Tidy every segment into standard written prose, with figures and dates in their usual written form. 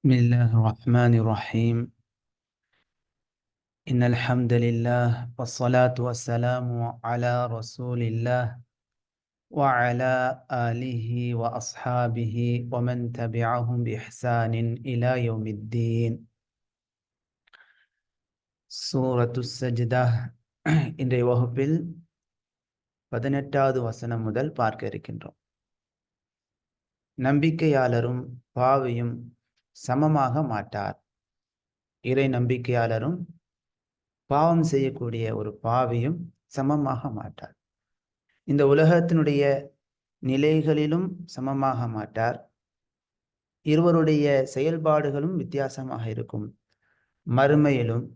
بسم الله الرحمن الرحيم. إن الحمد لله والصلاة والسلام على رسول الله وعلى آله وأصحابه ومن تبعهم بإحسان إلى يوم الدين. سورة السجدة இன்றைய வகுப்பில் 18வது வசனம் முதல் பார்க்க இருக்கின்றோம். நம்பிக்கையாளரும் பாவியும் சமமாக மாட்டார். இறை நம்பிக்கையாளரும் பாவம் செய்யக்கூடிய ஒரு பாவியும் சமமாக மாட்டார். இந்த உலகத்தினுடைய நிலைகளிலும் சமமாக மாட்டார். இருவருடைய செயல்பாடுகளும் வித்தியாசமாக இருக்கும். மறுமையிலும்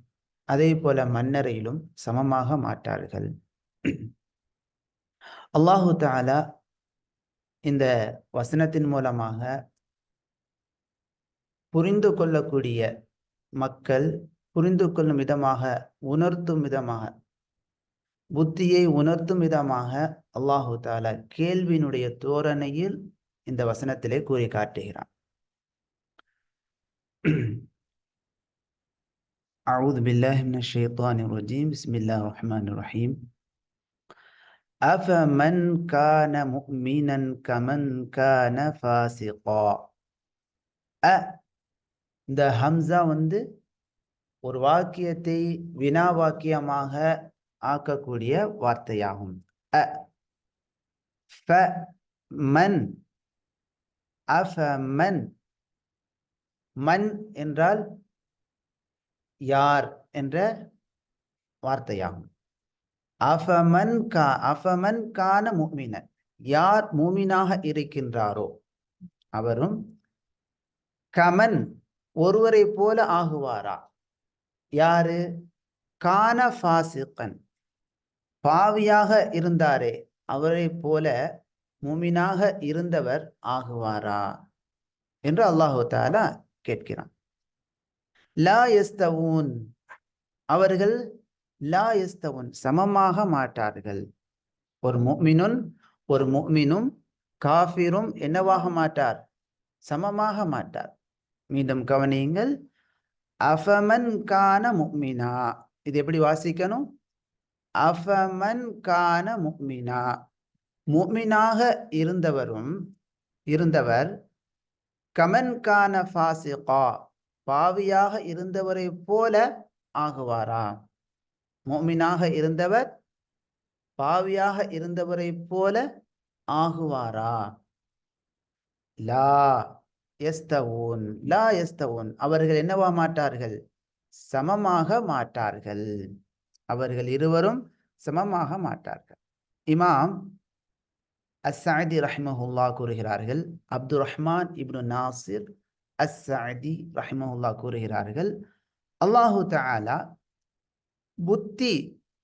அதே போல மன்னரையிலும் சமமாக மாட்டார்கள். அல்லாஹு தஆலா இந்த வசனத்தின் மூலமாக புரிந்து கொள்ளக்கூடிய மக்கள் புரிந்து கொள்ளும் விதமாக, உணர்த்தும் விதமாக, புத்தியை உணர்த்தும் விதமாக அல்லாஹு தஆலா கேள்வியினுடைய தோரணையில் இந்த வசனத்திலே கூறி காட்டுகிறான். அஊது பில்லாஹி மினஷ் ஷைத்தானிர் ரஜீம். பிஸ்மில்லாஹிர் ரஹ்மானிர் ரஹீம். அஃபமன் கான முஃமினன் கமன் கான ஃபாசிகா. இந்த ஹம்சா ஒரு வாக்கியத்தை வினா வாக்கியமாக ஆக்கக்கூடிய வார்த்தையாகும். மன், அஃபமன், மன் என்றால் யார் என்ற வார்த்தையாகும். அஃபமன் கான முஃமினன், யார் மூமினாக இருக்கின்றாரோ அவரும், கமன் ஒருவரை போல ஆகுவாரா. யாரு? கான ஃபாசிகன், பாவியாக இருந்தாரே அவரை போல மூமினாக இருந்தவர் ஆகுவாரா என்று அல்லாஹு தஆலா கேட்கிறான். லா யஸ்தவூன், அவர்கள் லா யஸ்தவூன் சமமாக மாட்டார்கள். ஒரு முஃமினும் காஃபிரும் என்னவாக மாட்டார்? சமமாக மாட்டார். மீண்டும் கவனியுங்கள். அஃபமன் கான முஃமினா, இது எப்படி வாசிக்கணும்? அஃபமன் கான முஃமினா, முஃமினாக இருந்தவர், கமன் கான ஃபாசிகா, பாவியாக இருந்தவரை போல ஆகுவாரா. முஃமினாக இருந்தவர் பாவியாக இருந்தவரை போல ஆகுவாரா. லா யஸ்தவூன், லா யஸ்தவூன், அவர்கள் என்னவா மாட்டார்கள்? சமமாக மாட்டார்கள். அவர்கள் இருவரும் சமமாக மாட்டார்கள். இமாம் அஸ்ஸஅதி ரஹ்மஹுல்லாஹ் கூறுகிறார்கள், அப்துர் ரஹ்மான் இப்னு நாசிர் அஸ்ஸஅதி ரஹ்மஹுல்லாஹ் கூறுகிறார்கள், அல்லாஹு தஆலா புத்தி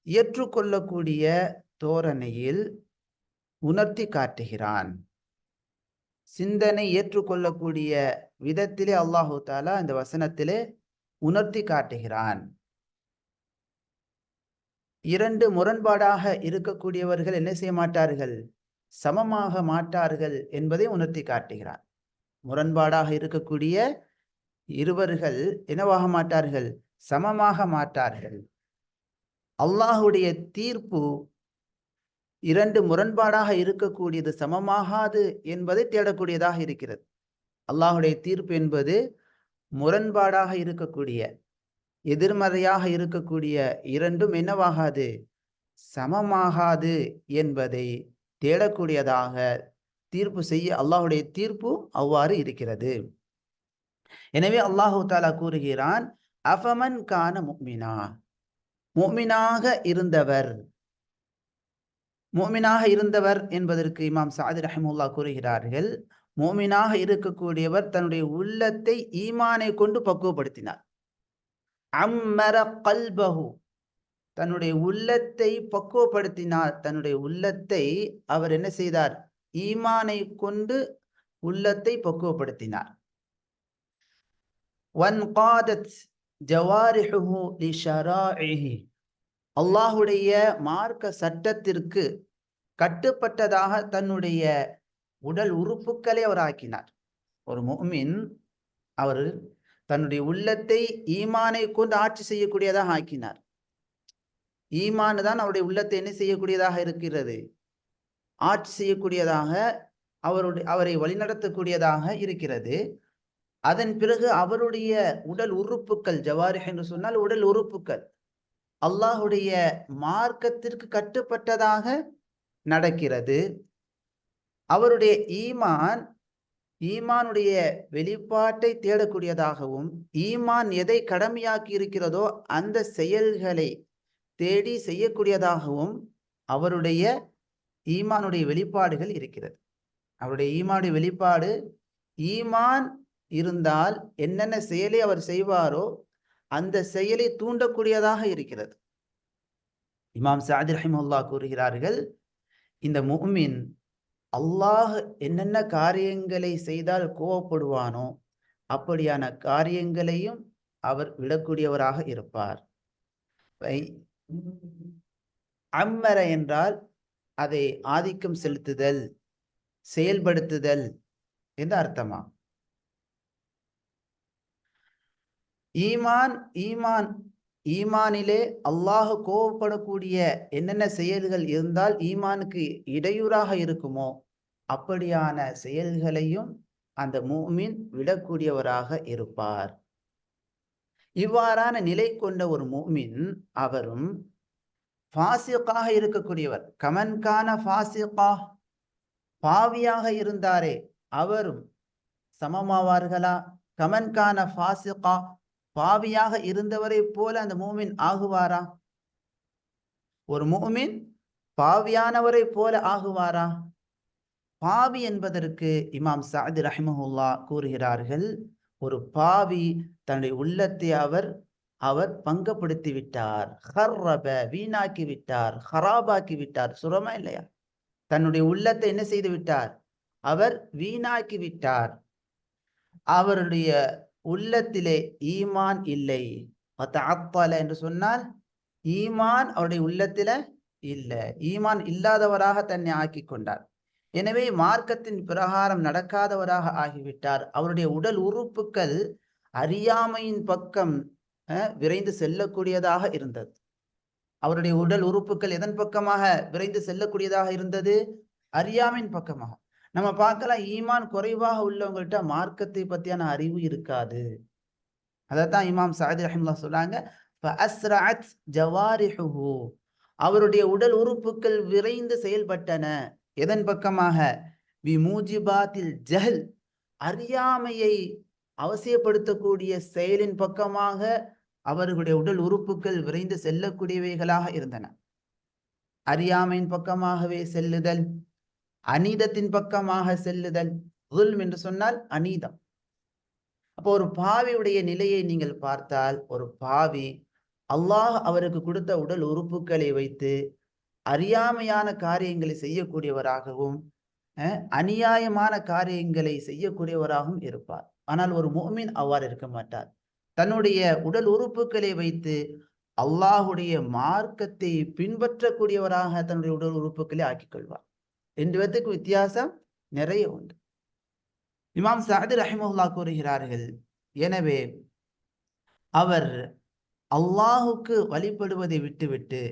ஏற்றுக்கொள்ளக்கூடிய தோரணையில் உணர்த்தி காட்டுகிறான். சிந்தனை ஏற்றுக்கொள்ளக்கூடிய விதத்திலே அல்லாஹு தஆலா இந்த வசனத்திலே உணர்த்தி காட்டுகிறான். இரண்டு முரண்பாடாக இருக்கக்கூடியவர்கள் என்ன செய்ய மாட்டார்கள்? சமமாக மாட்டார்கள் என்பதை உணர்த்தி காட்டுகிறான். முரண்பாடாக இருக்கக்கூடிய இருவர்கள் என்னவாக மாட்டார்கள்? சமமாக மாட்டார்கள். அல்லாஹுடைய தீர்ப்பு இரண்டு முரண்பாடாக இருக்கக்கூடியது சமமாகாது என்பதை தேடக்கூடியதாக இருக்கிறது. அல்லாஹுடைய தீர்ப்பு என்பது முரண்பாடாக இருக்கக்கூடிய, எதிர்மறையாக இருக்கக்கூடிய இரண்டும் என்னவாகாது? சமமாகாது என்பதை தேடக்கூடியதாக தீர்ப்பு செய்ய அல்லாஹுடைய தீர்ப்பு அவ்வாறு இருக்கிறது. எனவே அல்லாஹு தஆலா கூறுகிறான், அஃபமன் கான முஃமினா, முஃமினாக இருந்தவர். முஃமினாக இருந்தவர் என்பதற்கு இமாம் சஅதி ரஹ்மத்துல்லாஹ் கூறுகிறார்கள், முஃமினாக இருக்கக்கூடியவர் தன்னுடைய உள்ளத்தை ஈமானை கொண்டு பக்குவப்படுத்தினார். அம்மர கல்பஹு, தன்னுடைய உள்ளத்தை பக்குவப்படுத்தினார். தன்னுடைய உள்ளத்தை அவர் என்ன செய்தார்? ஈமானை கொண்டு உள்ளத்தை பக்குவப்படுத்தினார். வன்காதத் ஜவாரிஹுஹு லிஷராஇஹி, அல்லாஹுடைய மார்க்க சட்டத்திற்கு கட்டுப்பட்டதாக தன்னுடைய உடல் உறுப்புக்களை அவர் ஆக்கினார். ஒரு முஃமின் அவர் தன்னுடைய உள்ளத்தை ஈமானை கொண்டு ஆட்சி செய்யக்கூடியதாக ஆக்கினார். ஈமான் தான் அவருடைய உள்ளத்தை என்ன செய்யக்கூடியதாக இருக்கிறது, ஆட்சி செய்யக்கூடியதாக, அவரை வழிநடத்தக்கூடியதாக இருக்கிறது. அதன் பிறகு அவருடைய உடல் உறுப்புகள், ஜவாரிஹ் என்று சொன்னால் உடல் உறுப்புகள், அல்லாஹுடைய மார்க்கத்திற்கு கட்டுப்பட்டதாக நடக்கிறது. அவருடைய ஈமானுடைய வெளிப்பாட்டை தேடக்கூடியதாகவும், ஈமான் எதை கடமையாக்கி இருக்கிறதோ அந்த செயல்களை தேடி செய்யக்கூடியதாகவும் அவருடைய ஈமானுடைய வெளிப்பாடுகள் இருக்கிறது. அவருடைய ஈமானுடைய வெளிப்பாடு, ஈமான் இருந்தால் என்னென்ன செயலை அவர் செய்வாரோ அந்த செயலை தூண்டக்கூடியதாக இருக்கிறது. இமாம் சஅதி ரஹிமஹுல்லாஹ் கூறுகிறார்கள், இந்த முஃமின் அல்லாஹ் என்னென்ன காரியங்களை செய்தால் கோபப்படுவானோ அப்படியான காரியங்களையும் அவர் விடக்கூடியவராக இருப்பார். அம்மர என்றால் அதை ஆதிக்கம் செலுத்துதல், செயல்படுத்துதல் என்று அர்த்தமா. ஈமானிலே அல்லாஹ் கோபப்படக்கூடிய என்னென்ன செயல்கள் இருந்தால் ஈமானுக்கு இடையூறாக இருக்குமோ அப்படியான செயல்களையும் அந்த முஃமின் விடக்கூடியவராக இருப்பார். இவ்வாறான நிலை கொண்ட ஒரு முஃமின் அவரும் ஃபாசிகாக இருக்கக்கூடியவர். கமன்கான ஃபாசிகா, பாவியாக இருந்தாரே அவரும் சமமாவார்களா? கமன்கான ஃபாசிகா, பாவியாக இருந்தவரை போல அந்த முஃமின் ஆகுவாரா? ஒரு முஃமின் பாவியானவரை போல ஆகுவாரா? பாவி என்பதற்கு இமாம் சஅதி ரஹிமஹுல்லாஹ் கூறுகிறார்கள், ஒரு பாவி தன்னுடைய உள்ளத்தை அவர் பங்கப்படுத்தி விட்டார், ஹர்ரப வீணாக்கி விட்டார், ஹராபாக்கி விட்டார். சுரமா இல்லையா? தன்னுடைய உள்ளத்தை என்ன செய்து விட்டார்? அவர் வீணாக்கி விட்டார். அவருடைய உள்ளத்திலே ஈமான் இல்லை. என்று சொன்னால் ஈமான் அவருடைய உள்ளத்தில இல்லை, ஈமான் இல்லாதவராக தன்னை ஆக்கி கொண்டார். எனவே மார்க்கத்தின் பிரகாரம் நடக்காதவராக ஆகிவிட்டார். அவருடைய உடல் உறுப்புகள் அறியாமையின் பக்கம் விரைந்து செல்லக்கூடியதாக இருந்தது. அவருடைய உடல் உறுப்புகள் எதன் பக்கமாக விரைந்து செல்லக்கூடியதாக இருந்தது? அறியாமையின் பக்கமாக. நம்ம பார்க்கலாம், ஈமான் குறைவாக உள்ளவங்கள்ட்ட மார்க்கத்தை பத்தியான அறிவு இருக்காது. அதைத்தான் இமாம் சஅதி ரஹிமஹுல்லாஹ் சொல்றாங்க, ஃபஅஸ்ரஅத் ஜவாரிஹுஹு, அவருடைய உடல் உறுப்புகள் விரைந்து செயல்பட்டன. எதன் பக்கமாக? பிமூஜிபாத்தில் ஜஹல், அறியாமையை அவசியப்படுத்தக்கூடிய செயலின் பக்கமாக அவர்களுடைய உடல் உறுப்புகள் விரைந்து செல்லக்கூடியவைகளாக இருந்தன. அறியாமையின் பக்கமாகவே செல்லுதல், அநீதத்தின் பக்கமாக செல்லுதல். ஸுல்ம் என்று சொன்னால் அநீதம். அப்போ ஒரு பாவியுடைய நிலையை நீங்கள் பார்த்தால், ஒரு பாவி அல்லாஹ் அவருக்கு கொடுத்த உடல் உறுப்புகளை வைத்து அறியாமையான காரியங்களை செய்யக்கூடியவராகவும் அநியாயமான காரியங்களை செய்யக்கூடியவராகவும் இருப்பார். ஆனால் ஒரு முஃமின் அவ்வாறு இருக்க மாட்டார். தன்னுடைய உடல் உறுப்புகளை வைத்து அல்லாஹுடைய மார்க்கத்தை பின்பற்றக்கூடியவராக தன்னுடைய உடல் உறுப்புகளை ஆக்கிக் கொள்வார். ரெண்டு பேத்துக்கு வித்தியாசம் நிறைய உண்டு. இமாம் சஅதி ரஹிமஹுல்லாஹ் கூறுகிறார்கள், எனவே அவர் அல்லாஹுக்கு வழிபடுவதை விட்டுவிட்டு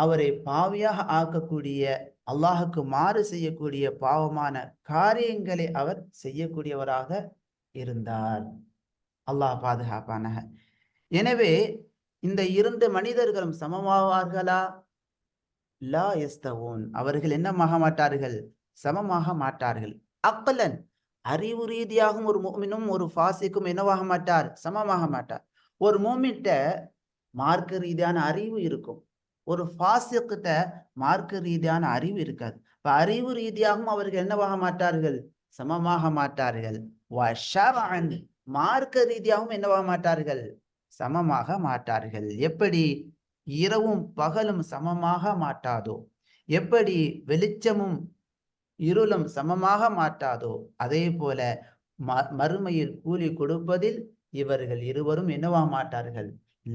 அவரை பாவியாக ஆக்கக்கூடிய, அல்லாஹுக்கு மாறு செய்யக்கூடிய பாவமான காரியங்களை அவர் செய்யக்கூடியவராக இருந்தார். அல்லாஹ் பாதுகாப்பானாக. எனவே இந்த இரண்டு மனிதர்களும் சமமாவார்களா? லா யஸ்தவூன், அவர்கள் என்னமாக மாட்டார்கள்? சமமாக மாட்டார்கள். அக்லன், அறிவு ரீதியாகவும் ஒரு முஃமினும் ஒரு ஃபாசிக்கும் என்னவாக மாட்டார்? சமமாக மாட்டார். ஒரு முஃமின்ட்ட மார்க்க ரீதியான அறிவு இருக்கும், ஒரு ஃபாசிக்கிட்ட மார்க்க ரீதியான அறிவு இருக்காது. இப்ப அறிவு ரீதியாகவும் அவர்கள் என்னவாக மாட்டார்கள்? சமமாக மாட்டார்கள். வஷரஅன், மார்க்க ரீதியாகவும் என்னவாக மாட்டார்கள்? சமமாக மாட்டார்கள். எப்படி இரவும் பகலும் சமமாக மாட்டாதோ, எப்படி வெளிச்சமும் இருளும் சமமாக மாட்டாதோ, அதே போல மறுமையில் கூலி கொடுப்பதில் இவர்கள் இருவரும் என்னவாக மாட்டார்கள்?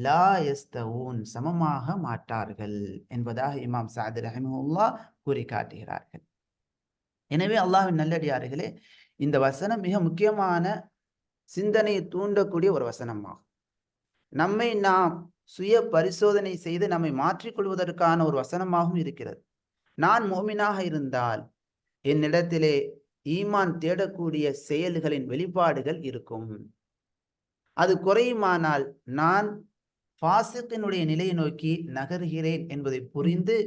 லா யஸ்தவூன், சமமாக மாட்டார்கள் என்பதாக இமாம் சஅதி ரஹிமஹுல்லாஹ் கூறி காட்டுகிறார்கள். எனவே அல்லாஹ்வின் நல்லடியார்களே, இந்த வசனம் மிக முக்கியமான சிந்தனையை தூண்டக்கூடிய ஒரு வசனமாகும். நம்மை நாம் சுய பரிசோதனை செய்து நம்மை மாற்றிக்கொள்வதற்கான ஒரு வசனமாகவும் இருக்கிறது. நான் மோமினாக இருந்தால் என்னிடத்திலே ஈமான் தேடக்கூடிய செயல்களின் வெளிப்பாடுகள் இருக்கும். அது குறையுமானால் நான் ஃபாசிக்கினுடைய நிலையை நோக்கி நகர்கிறேன் என்பதை புரிந்து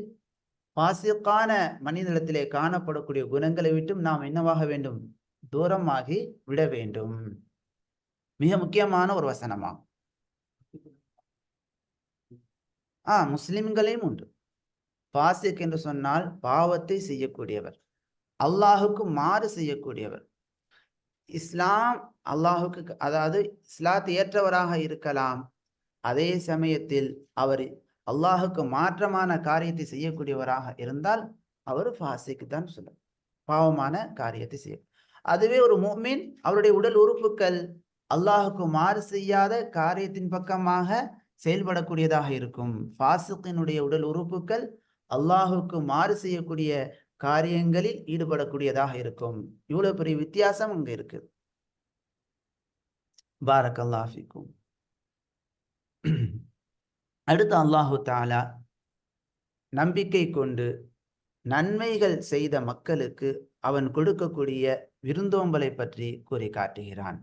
ஃபாசிக்கான மனிதனிடத்திலே காணப்படக்கூடிய குணங்களை விட்டும் நாம் என்னவாக வேண்டும்? தூரமாகி விட வேண்டும். மிக முக்கியமான ஒரு வசனமாகும். முஸ்லிம்களையும் உண்டு. ஃபாசிக் என்று சொன்னால் பாவத்தை செய்யக்கூடியவர், அல்லாஹுக்கு மாறு செய்யக்கூடியவர். இஸ்லாம் அல்லாஹுக்கு, அதாவது இஸ்லாத்தை ஏற்றவராக இருக்கலாம், அதே சமயத்தில் அவர் அல்லாஹுக்கு மாற்றமான காரியத்தை செய்யக்கூடியவராக இருந்தால் அவர் ஃபாசிக் தான் சொல்ல, பாவமான காரியத்தை செய்ய. அதுவே ஒரு முஃமின், அவருடைய உடல் உறுப்புகள் அல்லாஹுக்கு மாறு செய்யாத காரியத்தின் பக்கமாக செயல்படக்கூடியதாக இருக்கும். ஃபாசிக்கினுடைய உடல் உறுப்புகள் அல்லாஹுக்கு மாறு செய்யக்கூடிய காரியங்களில் ஈடுபடக்கூடியதாக இருக்கும். இவ்வளவு பெரிய வித்தியாசம் அங்க இருக்கு. பாரக்கல்லாஹு ஃபீக்கும். அடுத்து அல்லாஹு தஆலா நம்பிக்கை கொண்டு நன்மைகள் செய்த மக்களுக்கு அவன் கொடுக்கக்கூடிய விருந்தோம்பலை பற்றி கூறி காட்டுகிறான்.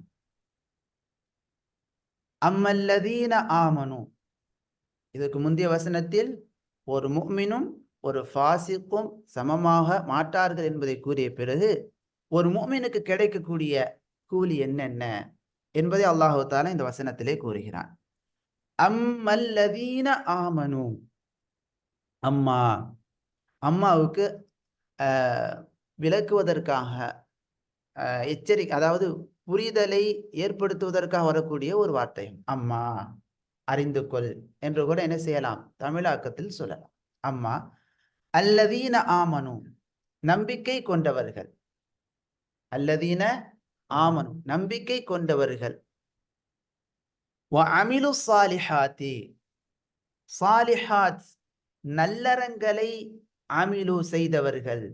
அம்மல்லதீன ஆமனு, இதற்கு முந்தைய வசனத்தில் ஒரு முஃமினும் ஒரு ஃபாசிக்கும் சமமாக மாட்டார்கள் என்பதை கூறிய பிறகு ஒரு முஃமினுக்கு கிடைக்கக்கூடிய கூலி என்னென்ன என்பதை அல்லாஹு தஆலா இந்த வசனத்திலே கூறுகிறான். அம்மல்லதீன ஆமனு, அம்மாவுக்கு விளக்குவதற்காக எச்சரிக்கை, அதாவது புரிதலை ஏற்படுத்துவதற்காக வரக்கூடிய ஒரு வார்த்தை. அம்மா, அறிந்து கொள் என்று கூட என்ன செய்யலாம், தமிழாக்கத்தில் சொல்லலாம். அம்மா அல்லதீன ஆமனு, நம்பிக்கை கொண்டவர்கள். அல்லதீன ஆமனு, நம்பிக்கை கொண்டவர்கள். வஅமிலு ஸாலிஹாத்தி, ஸாலிஹாத் நல்லறங்களை அமிலு செய்தவர்கள்.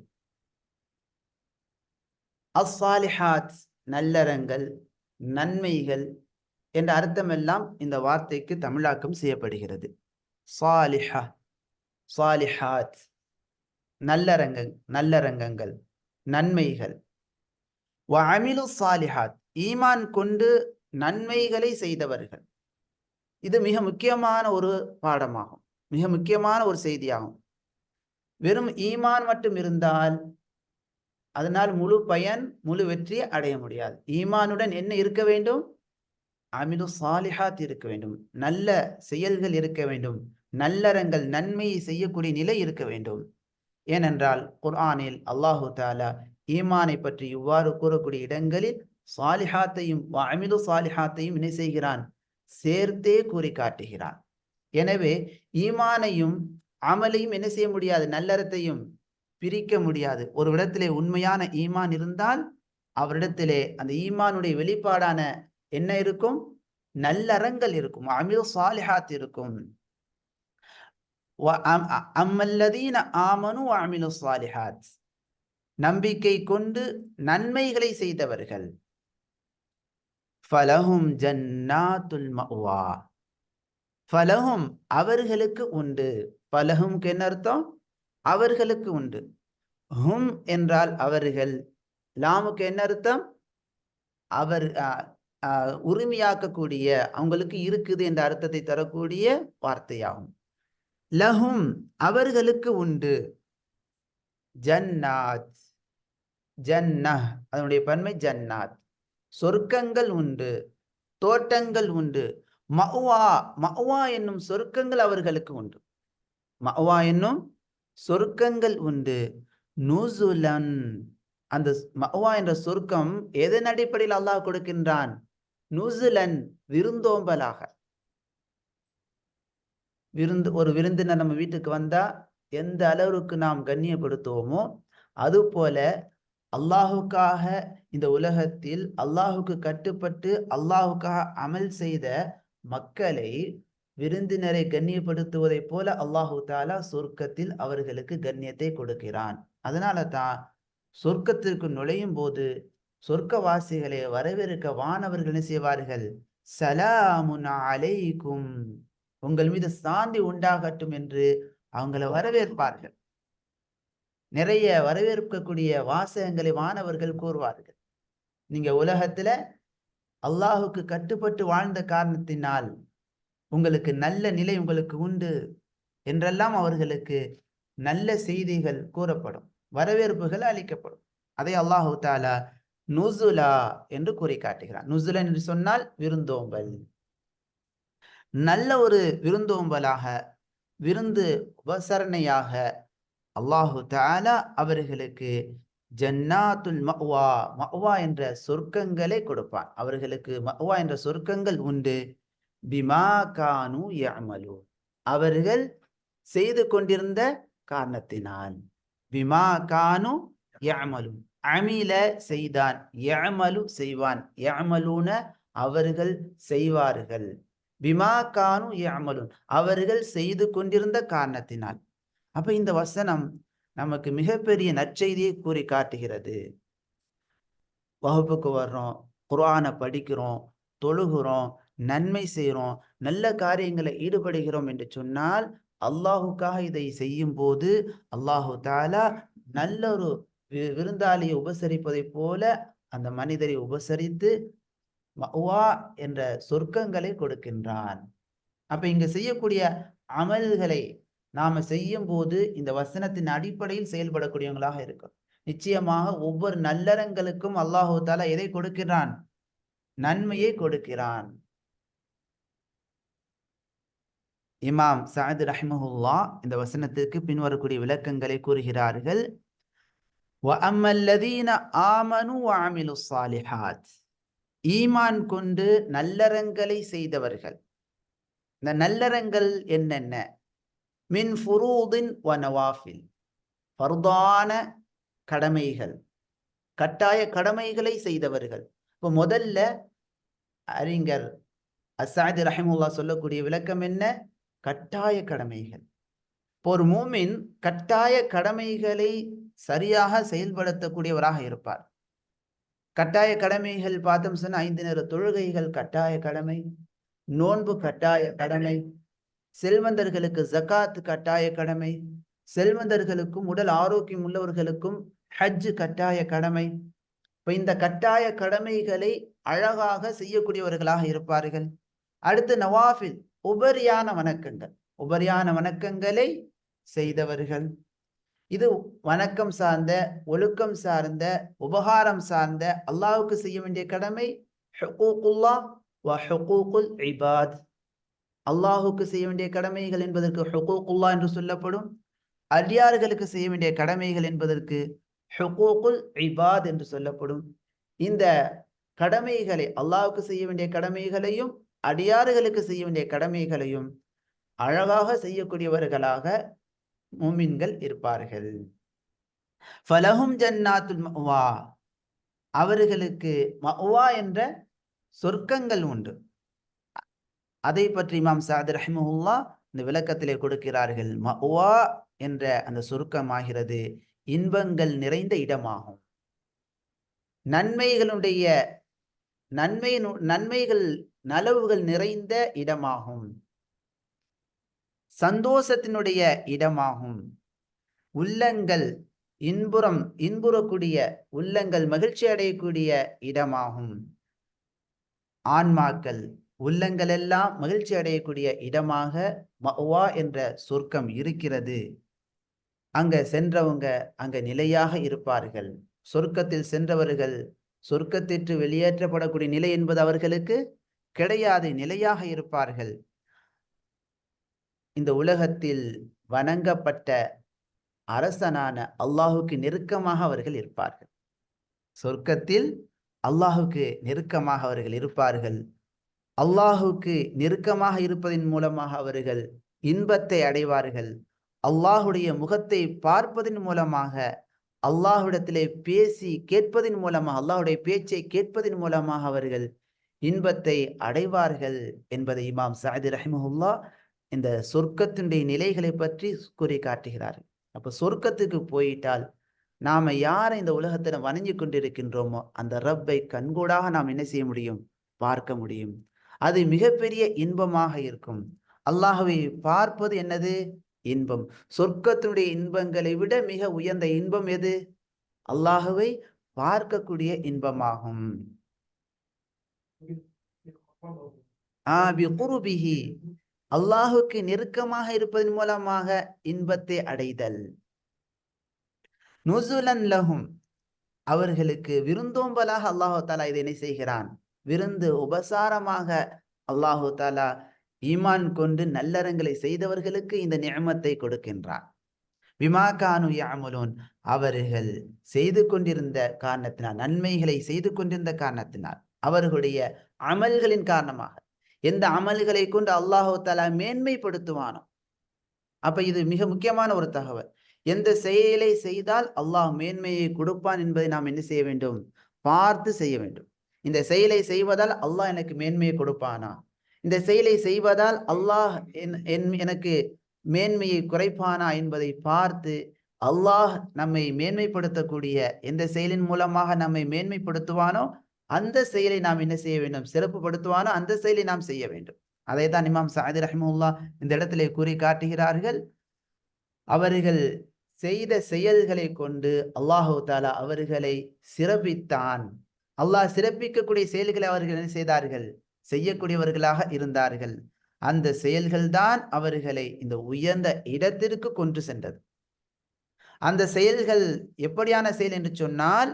அஸ்ஸாலிஹாத் நல்லறங்கள், நன்மைகள் என்ற அர்த்தமெல்லாம் இந்த வார்த்தைக்கு தமிழாக்கம் செய்யப்படுகிறது. ஸாலிஹா, ஸாலிஹாத் நல்லறங்கங்கள், நன்மைகள். வஅமிலு ஸாலிஹாத் ஈமான் கொண்டு நன்மைகளை செய்தவர்கள். இது மிக முக்கியமான ஒரு பாடமாகும், மிக முக்கியமான ஒரு செய்தியாகும். வெறும் ஈமான் மட்டும் இருந்தால் அதனால் முழு பயன், முழு வெற்றி அடைய முடியாது. ஈமானுடன் என்ன இருக்க வேண்டும்? அமிலு ஸாலிஹாத் இருக்க வேண்டும், நல்ல செயல்கள் இருக்க வேண்டும், நல்லறங்கள் நன்மையை செய்யக்கூடிய நிலை இருக்க வேண்டும். ஏனென்றால் குர்ஆனில் அல்லாஹு தஆலா ஈமானை பற்றி இவ்வாறு கூறக்கூடிய இடங்களில் சாலிஹாத்தையும் வஅமிலு ஸாலிஹாத்தையும் என்ன செய்கிறான்? சேர்த்தே கூறி காட்டுகிறான். எனவே ஈமானையும் அமலையும் என்ன செய்ய முடியாது? நல்லறத்தையும் பிரிக்க முடியாது. ஒரு இடத்திலே உண்மையான ஈமான் இருந்தால் அவரிடத்திலே அந்த ஈமானுடைய வெளிப்பாடான என்ன இருக்கும்? நல்லறங்கள் இருக்கும், அமிலு ஸாலிஹாத் இருக்கும். அம்மல்லதீன ஆமனு வஅமிலு ஸாலிஹாத், நம்பிக்கை கொண்டு நன்மைகளை செய்தவர்கள். ஃபலஹும் ஜன்னாத்துல் மஅவா, ஃபலஹும் அவர்களுக்கு உண்டு. ஃபலஹும்க்கு என்ன அர்த்தம்? அவர்களுக்கு உண்டு. ஹும் என்றால் அவர்கள், லாமுக்கு என்ன அர்த்தம்? அவர் உரிமையாக்கக்கூடிய, அவங்களுக்கு இருக்குது என்ற அர்த்தத்தை தரக்கூடிய வார்த்தையாகும். லஹும் அவர்களுக்கு உண்டு. ஜன்னாத், ஜன்னஹ் அதனுடைய பன்மை ஜன்னாத், சொர்க்கங்கள் உண்டு, தோட்டங்கள் உண்டு. மஅவா, மஅவா என்னும் சொர்க்கங்கள் அவர்களுக்கு உண்டு. மஅவா என்னும் சொர்க்கங்கள் உண்டு. நுசுலன், அந்த மஅவா என்ற சொர்க்கம் எதன் அடிப்படையில் அல்லாஹ் கொடுக்கின்றான்? நுசுலன் விருந்தோம்பலாக. ஒரு விருந்தினர் நம்ம வீட்டுக்கு வந்தா எந்த அளவுக்கு நாம் கண்ணியப்படுத்துவோமோ அதுபோல அல்லாஹுக்காக இந்த உலகத்தில் அல்லாஹுக்கு கட்டுப்பட்டு அல்லாஹுக்காக அமல் செய்த மக்களை, விருந்தினரை கண்ணியப்படுத்துவதை போல அல்லாஹு தஆலா சொர்க்கத்தில் அவர்களுக்கு கண்ணியத்தை கொடுக்கிறான். அதனால தான் சொர்க்கத்திற்கு நுழையும் போது சொர்க்கவாசிகளை வரவேற்க வானவர்கள் என்ன செய்வார்கள்? சலாமுன் அலைக்கும், உங்கள் மீது சாந்தி உண்டாகட்டும் என்று அவங்கள வரவேற்பார்கள். நிறைய வரவேற்கக்கூடிய வாசகங்களை வானவர்கள் கூறுவார்கள். நீங்க உலகத்துல அல்லாஹுக்கு கட்டுப்பட்டு வாழ்ந்த காரணத்தினால் உங்களுக்கு நல்ல நிலை உங்களுக்கு உண்டு என்றெல்லாம் அவர்களுக்கு நல்ல செய்திகள் கூறப்படும், வரவேற்புகள் அளிக்கப்படும். அதை அல்லாஹு தாலா நுசுலா என்று கூறி காட்டுகிறான். நுசுலா என்று சொன்னால் விருந்தோம்பல். நல்ல ஒரு விருந்தோம்பலாக, விருந்து உபசரணையாக அல்லாஹு தாலா அவர்களுக்கு ஜன்னாத்துல் மஅவா, மஅவா என்ற சொர்க்கங்களை கொடுப்பான். அவர்களுக்கு மஅவா என்ற சொர்க்கங்கள் உண்டு. பிமா கானு யஅமலூன், அவர்கள் செய்து கொண்டிருந்த காரணத்தினால். பிமா கானு யஅமலூன், அமில செய்தான், யஅமலு செய்வான், யஅமலூன அவர்கள் செய்வார்கள், பிமா கானு யஅமலூன் அவர்கள் செய்து கொண்டிருந்த காரணத்தினால். அப்ப இந்த வசனம் நமக்கு மிகப்பெரிய நற்செய்தியை கூறி காட்டுகிறது. வகுப்புக்கு வர்றோம், குர்ஆனை படிக்கிறோம், தொழுகிறோம், நன்மை செய்கிறோம், நல்ல காரியங்களை ஈடுபடுகிறோம் என்று சொன்னால் அல்லாஹுக்காக இதை செய்யும் போது அல்லாஹு தாலா நல்ல ஒரு விருந்தாளியை உபசரிப்பதை போல அந்த மனிதரை உபசரித்து மஅவா என்ற சொர்க்கங்களை கொடுக்கின்றான். அப்ப இங்க செய்யக்கூடிய அமல்களை நாம செய்யும் போது இந்த வசனத்தின் அடிப்படையில் செயல்படக்கூடியவங்களாக இருக்கும். நிச்சயமாக ஒவ்வொரு நல்லறங்களுக்கும் அல்லாஹு தாலா எதை கொடுக்கிறான்? நன்மையை கொடுக்கிறான். இமாம் சஅத் ரஹிமஹுல்லா இந்த வசனத்திற்கு பின்வரக்கூடிய விளக்கங்களை கூறுகிறார்கள். وَأَمَّا الَّذِينَ آمَنُوا وَعَمِلُوا الصَّالِحَاتِ, ஈமான் கொண்டு நல்லறங்களை செய்தவர்கள். இந்த நல்லறங்கள் என்னென்ன? மின் ஃபுரூதின் வ நவாஃபில், ஃபர்தான கடமைகள், கட்டாய கடமைகளை செய்தவர்கள். இப்போ முதல்ல அறிஞர் அஸ்ஸாதி ரஹிமஹுல்லா சொல்லக்கூடிய விளக்கம் என்ன? கட்டாய கடமைகள். ஒரு மூமின் கட்டாய கடமைகளை சரியாக செயல்படுத்தக்கூடியவராக இருப்பார். கட்டாய கடமைகள் பார்த்தோம் சொன்ன 5 நேர தொழுகைகள் கட்டாய கடமை, நோன்பு கட்டாய கடமை, செல்வந்தர்களுக்கு ஜகாத் கட்டாய கடமை, செல்வந்தர்களுக்கும் உடல் ஆரோக்கியம் உள்ளவர்களுக்கும் ஹஜ் கட்டாய கடமை. இப்ப இந்த கட்டாய கடமைகளை அழகாக செய்யக்கூடியவர்களாக இருப்பார்கள். அடுத்து நவாஃபில், உபரியான வணக்கங்கள், உபரியான வணக்கங்களை செய்தவர்கள். இது வணக்கம் சார்ந்த, ஒழுக்கம் சார்ந்த, உபகாரம் சார்ந்த, அல்லாஹ்வுக்கு செய்ய வேண்டிய கடமை ஹுகூகுல்லாஹ் வ ஹுகூகுல் இபாத். அல்லாஹுக்கு செய்ய வேண்டிய கடமைகள் என்பதற்கு ஹுகூகுல்லாஹ் என்று சொல்லப்படும். அடியார்களுக்கு செய்ய வேண்டிய கடமைகள் என்பதற்கு ஹுகூகுல் இபாத் என்று சொல்லப்படும். இந்த கடமைகளை, அல்லாஹுக்கு செய்ய வேண்டிய கடமைகளையும் அடியார்களுக்கு செய்ய வேண்டிய கடமைகளையும் அழகாக செய்யக்கூடியவர்களாக முஃமின்கள் இருப்பார்கள். ஃபலஹும் ஜன்னாத்துல் மஅவா, அவர்களுக்கு மஅவா என்ற சொர்க்கங்கள் உண்டு. அதை பற்றி இமாம் சஅத் ரஹிமஹுல்லா இந்த விளக்கத்திலே கொடுக்கிறார்கள். மஅவா என்ற அந்த சொர்க்கமாகிறது இன்பங்கள் நிறைந்த இடமாகும். நன்மைகள் நலவுகள் நிறைந்த இடமாகும். சந்தோஷத்தினுடைய இடமாகும். உள்ளங்கள் இன்புறக்கூடிய, உள்ளங்கள் மகிழ்ச்சி அடையக்கூடிய இடமாகும். ஆன்மாக்கள், உள்ளங்கள் எல்லாம் மகிழ்ச்சி அடையக்கூடிய இடமாக மஅவா என்ற சொர்க்கம் இருக்கிறது. அங்க சென்றவங்க அங்க நிலையாக இருப்பார்கள். சொர்க்கத்தில் சென்றவர்கள் சொர்க்கத்திற்கு வெளியேற்றப்படக்கூடிய நிலை என்பது அவர்களுக்கு கிடையாது, நிலையாக இருப்பார்கள். இந்த உலகத்தில் வணங்கப்பட்ட அரசனான அல்லாஹுக்கு நெருக்கமாக அவர்கள் இருப்பார்கள். சொர்க்கத்தில் அல்லாஹுக்கு நெருக்கமாக அவர்கள் இருப்பார்கள். அல்லாஹுக்கு நெருக்கமாக இருப்பதன் மூலமாக அவர்கள் இன்பத்தை அடைவார்கள். அல்லாஹுடைய முகத்தை பார்ப்பதன் மூலமாக, அல்லாஹ்விடத்திலே பேசி கேட்பதன் மூலமாக, அல்லாஹுடைய பேச்சை கேட்பதன் மூலமாக அவர்கள் இன்பத்தை அடைவார்கள் என்பதை இமாம் சஅத் ரஹிமஹுல்லா இந்த சொர்க்கத்தினுடைய நிலைகளை பற்றி கூறி காட்டுகிறார்கள். அப்ப சொர்க்கத்துக்கு போயிட்டால் நாம யாரை இந்த உலகத்துல வணங்கி கொண்டிருக்கின்றோமோ அந்த ரப்பை கண்கூடாக நாம் என்ன செய்ய முடியும்? பார்க்க முடியும். அது மிகப்பெரிய இன்பமாக இருக்கும். அல்லாஹ்வை பார்ப்பது என்னது? இன்பம். சொர்க்கத்தினுடைய இன்பங்களை விட மிக உயர்ந்த இன்பம் எது? அல்லாஹ்வை பார்க்கக்கூடிய இன்பமாகும். பிகுர்பிஹி, அல்லாஹுக்கு நெருக்கமாக இருப்பதன் மூலமாக இன்பத்தை அடைதல். நுசுலன் லஹும், அவர்களுக்கு விருந்தோம்பலாக அல்லாஹு தாலா இதை என்ன செய்கிறான்? விருந்து உபசாரமாக அல்லாஹு தாலா ஈமான் கொண்டு நல்லறங்களை செய்தவர்களுக்கு இந்த நிஅமத்தை கொடுக்கின்றான். பிமா கானு யஅமலூன், அவர்கள் செய்து கொண்டிருந்த காரணத்தினால், நன்மைகளை செய்து கொண்டிருந்த காரணத்தினால், அவர்களுடைய அமல்களின் காரணமாக, எந்த அமல்களை கொண்டு அல்லாஹு தாலா மேன்மைப்படுத்துவானோ. அப்ப இது மிக முக்கியமான ஒரு தகவல். எந்த செயலை செய்தால் அல்லாஹ் மேன்மையை கொடுப்பான் என்பதை நாம் என்ன செய்ய வேண்டும்? பார்த்து செய்ய வேண்டும். இந்த செயலை செய்வதால் அல்லாஹ் எனக்கு மேன்மையை கொடுப்பானா? இந்த செயலை செய்வதால் அல்லாஹ் எனக்கு மேன்மையை குறைப்பானா என்பதை பார்த்து, அல்லாஹ் நம்மை மேன்மைப்படுத்தக்கூடிய எந்த செயலின் மூலமாக நம்மை மேன்மைப்படுத்துவானோ அந்த செயலை நாம் என்ன செய்ய வேண்டும்? சிறப்புப்படுத்துவானோ அந்த செயலை நாம் செய்ய வேண்டும். அதைத்தான் இமாம் சஅதி ரஹிமஹுல்லாஹ் இந்த இடத்திலே கூறி காட்டுகிறார்கள். அவர்கள் செய்த செயல்களை கொண்டு அல்லாஹு தாலா அவர்களை சிறப்பித்தான். அல்லாஹ் சிறப்பிக்கக்கூடிய செயல்களை அவர்கள் என்ன செய்தார்கள்? செய்யக்கூடியவர்களாக இருந்தார்கள். அந்த செயல்கள் தான் அவர்களை இந்த உயர்ந்த இடத்திற்கு கொண்டு சென்றது. அந்த செயல்கள் எப்படியான செயல் என்று சொன்னால்,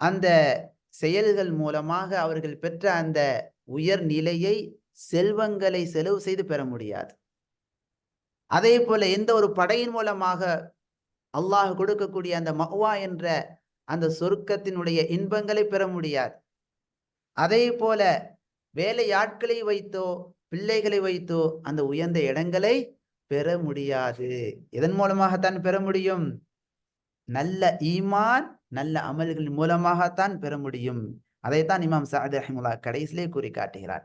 அந்த செயல்கள் மூலமாக அவர்கள் பெற்ற அந்த உயர் நிலையை, செல்வங்களை செலவு செய்து பெற முடியாது. அதே போல எந்த ஒரு படையின் மூலமாக அல்லாஹ் கொடுக்கக்கூடிய அந்த மஅவா என்ற அந்த சொர்க்கத்தினுடைய இன்பங்களை பெற முடியாது. அதே போல வேலையாட்களை வைத்தோ பிள்ளைகளை வைத்தோ அந்த உயர்ந்த இடங்களை பெற முடியாது. இதன் மூலமாகத்தான் பெற முடியும்? நல்ல ஈமான், நல்ல அமல்களின் மூலமாகத்தான் பெற முடியும். அதைத்தான் இமாம் சஅதி ரஹிமஹுல்லாஹ் கடைசியிலே கூறி காட்டுகிறார்.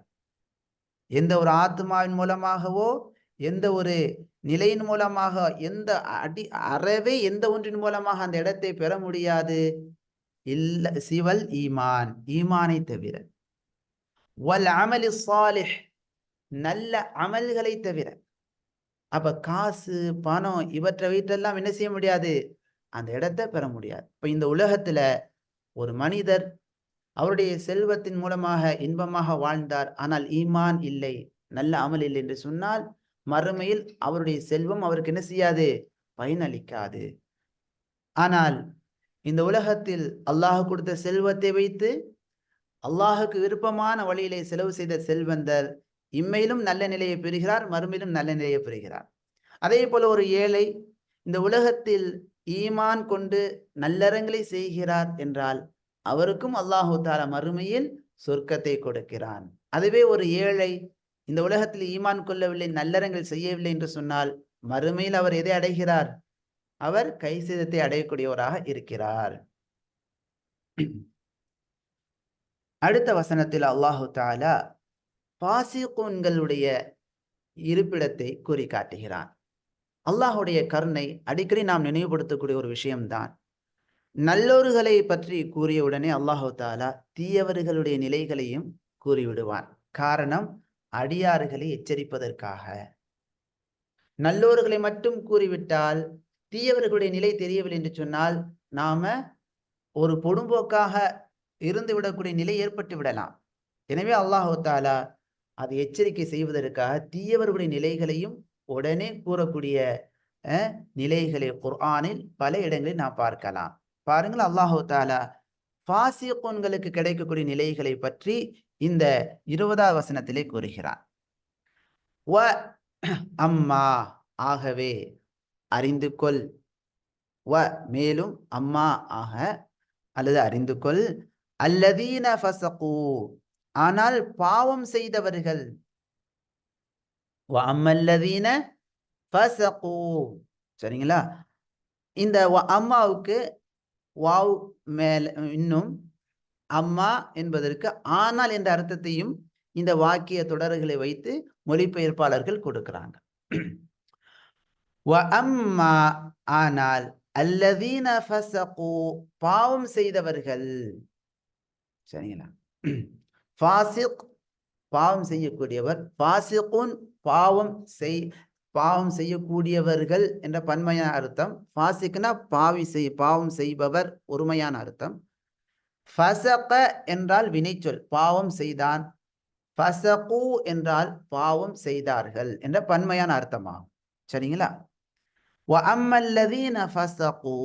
எந்த ஒரு ஆத்மாவின் மூலமாகவோ, எந்த ஒரு நிலையின் மூலமாக, எந்த அறவே எந்த ஒன்றின் மூலமாக அந்த இடத்தை பெற முடியாது. இல்ல சிவல் ஈமான், ஈமானை தவிர. வல் அமலி ஸாலிஹ், நல்ல அமல்களை தவிர. அப்ப காசு, பணம் இவற்றை வைத்தெல்லாம் என்ன செய்ய முடியாது? அந்த இடத்தை பெற முடியாது. இப்ப இந்த உலகத்துல ஒரு மனிதர் அவருடைய செல்வத்தின் மூலமாக இன்பமாக வாழ்ந்தார், ஆனால் ஈமான் இல்லை, நல்ல அமல் இல்லை என்று சொன்னால், மறுமையில் அவருடைய செல்வம் அவருக்கு என்ன செய்யாது? பயனளிக்காது. ஆனால் இந்த உலகத்தில் அல்லாஹ் கொடுத்த செல்வத்தை வைத்து அல்லாஹுக்கு விருப்பமான வழியிலே செலவு செய்த செல்வந்தர் இம்மையிலும் நல்ல நிலையை பெறுகிறார், மறுமையிலும் நல்ல நிலையை பெறுகிறார். அதே போல ஒரு ஏழை இந்த உலகத்தில் ஈமான் கொண்டு நல்லறங்களை செய்கிறார் என்றால் அவருக்கும் அல்லாஹு தஆலா மறுமையில் சொர்க்கத்தை கொடுக்கிறான். அதுவே ஒரு ஏழை இந்த உலகத்தில் ஈமான் கொள்ளவில்லை, நல்லறங்கள் செய்யவில்லை என்று சொன்னால் மறுமையில் அவர் எதை அடைகிறார்? அவர் கைசேதத்தை அடையக்கூடியவராக இருக்கிறார். அடுத்த வசனத்தில் அல்லாஹு தஆலா ஃபாசிகூன்களுடைய இருப்பிடத்தை கூறி காட்டுகிறான். அல்லாஹுடைய கருணை அடிக்கடி நாம் நினைவுபடுத்தக்கூடிய ஒரு விஷயம்தான். நல்லோர்களை பற்றி கூறிய உடனே அல்லாஹு தஆலா தீயவர்களுடைய நிலைகளையும் கூறிவிடுவான். காரணம், அடியார்களை எச்சரிப்பதற்காக. நல்லோர்களை மட்டும் கூறிவிட்டால் தீயவர்களுடைய நிலை தெரியவில்லை என்று சொன்னால் நாம ஒரு பொடும்போக்காக இருந்து விடக்கூடிய நிலை ஏற்பட்டு விடலாம். எனவே அல்லாஹு தஆலா அதை எச்சரிக்கை செய்வதற்காக தீயவர்களுடைய நிலைகளையும் உடனே கூறக்கூடிய நிலைகளை குர்ஆனில் பல இடங்களில் நாம் பார்க்கலாம். பாருங்கள், அல்லாஹு தஆலா ஃபாசிகூன்களுக்கு கிடைக்கக்கூடிய நிலைகளை பற்றி இந்த 20வது வசனத்திலே கூறுகிறார். வ அம்மா, ஆகவே, அறிந்து கொள். வ மேலும், அம்மா ஆக அல்லது அறிந்து கொள். அல்லதீன ஃபஸகு, ஆனால் பாவம் செய்தவர்கள். வ அம்மல்லதீன ஃபஸகு, சரிங்களா? இந்த அம்மாவுக்கு வாவ் மேல் இன்னும் அம்மா என்பதற்கு ஆனால் என்ற அர்த்தத்தையும் இந்த வாக்கிய தொடர்களை வைத்து மொழிபெயர்ப்பாளர்கள் கொடுக்கிறாங்க. வ அம்மா, ஆனால் அல்லதீன ஃபஸகு பாவம் செய்தவர்கள். சரிங்களா? ஃபாசிக் பாவம் செய்யக்கூடியவர், ஃபாசிகுன் பாவம் செய்யக்கூடியவர்கள் என்ற பன்மையான அர்த்தம். ஃபாசிக்னா பாவம் செய்பவர் ஒருமையான அர்த்தம். ஃபஸக என்றால் வினைச்சொல், பாவம் செய்தான். ஃபஸகு என்றால் பாவம் செய்தார்கள் என்ற பன்மையான அர்த்தமாகும். சரிங்களா? வ அம்மல்லதீன ஃபஸகு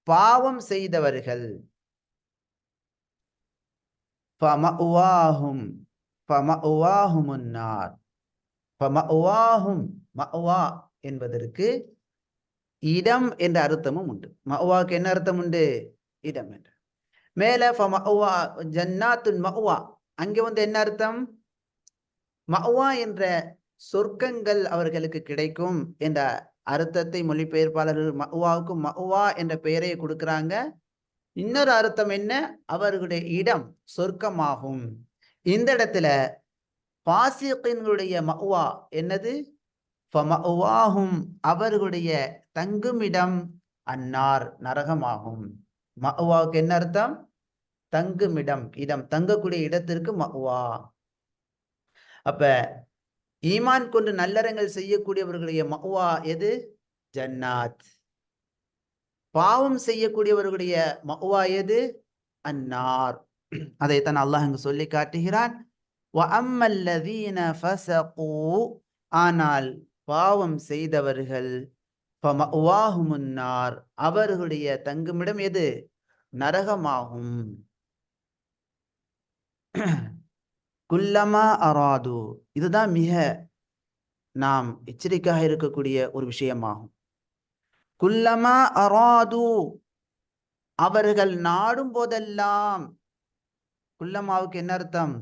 பாவம் செய்தவர்கள், ஃபமஅவாஹும் ஃபமஅவாஹுமுன் நார். ஃபமஅவாஹும் மஅவா என்பதற்கு இடம் என்ற அர்த்தமும் உண்டு. மஅவாக்கு என்ன அர்த்தம் உண்டு? இடம் என்று. மேல ஃபமஅவா ஜன்னாத்துன் மஅவா, அங்கே என்ன அர்த்தம்? மஅவா என்ற சொர்க்கங்கள் அவர்களுக்கு கிடைக்கும் என்ற அர்த்தத்தை மொழிபெயர்ப்பாளர்கள் மஅவாவுக்கும் மஅவா என்ற பெயரை கொடுக்கிறாங்க. இன்னொரு அர்த்தம் என்ன? அவர்களுடைய இடம் சொர்க்கமாகும். இந்த இடத்துல பாசிகளினுடைய மஅவா என்னது? ஃபமஅவாஹும் அவர்களுடைய தங்குமிடம் அன்னார் நரகமாகும். மஅவாவுக்கு என்ன அர்த்தம்? தங்குமிடம், இடம், தங்கக்கூடிய இடத்திற்கு மஅவா. அப்ப ஈமான் கொண்டு நல்லறங்கள் செய்யக்கூடியவர்களுடைய மஅவா எது? ஜன்னாத். பாவம் செய்யக்கூடியவர்களுடைய மஅவா எது? அன்னார். அதைத்தான் அல்லாஹ் இங்கு சொல்லி காட்டுகிறான். வ அம்மல்லதீன ஃபஸகு ஆனால் பாவம் செய்தவர்கள், ஃபமஅவாஹுமுன் நார் அவர்களுடைய தங்குமிடம் எது? நரகமாகும். குல்லமா அராது, இதுதான் மிக நாம் எச்சரிக்கையாக இருக்கக்கூடிய ஒரு விஷயமாகும். குல்லமா அராது அவர்கள் நாடும் போதெல்லாம். குல்லமாவுக்கு என்ன அர்த்தம்?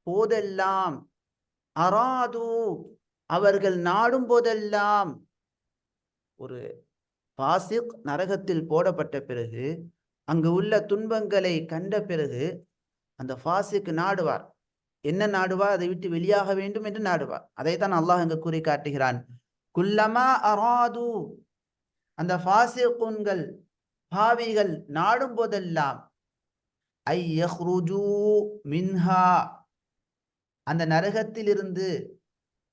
போதெல்லாம். அராது அவர்கள் நாடும் போதெல்லாம். ஒரு பாசிக் நரகத்தில் போடப்பட்ட பிறகு, அங்கு உள்ள துன்பங்களை கண்ட பிறகு அந்த ஃபாசிக் நாடுவார். என்ன நாடுவார்? அதை விட்டு வெளியாக வேண்டும் என்று நாடுவார். அதைத்தான் அல்லாஹ் இங்கு கூறி காட்டுகிறான். குல்லமா அராது, அந்த ஃபாசிகுன்கள் பாவிகள் நாடும் போதெல்லாம், ஐ யஹ்ருஜூ மின்ஹா அந்த நரகத்திலிருந்து,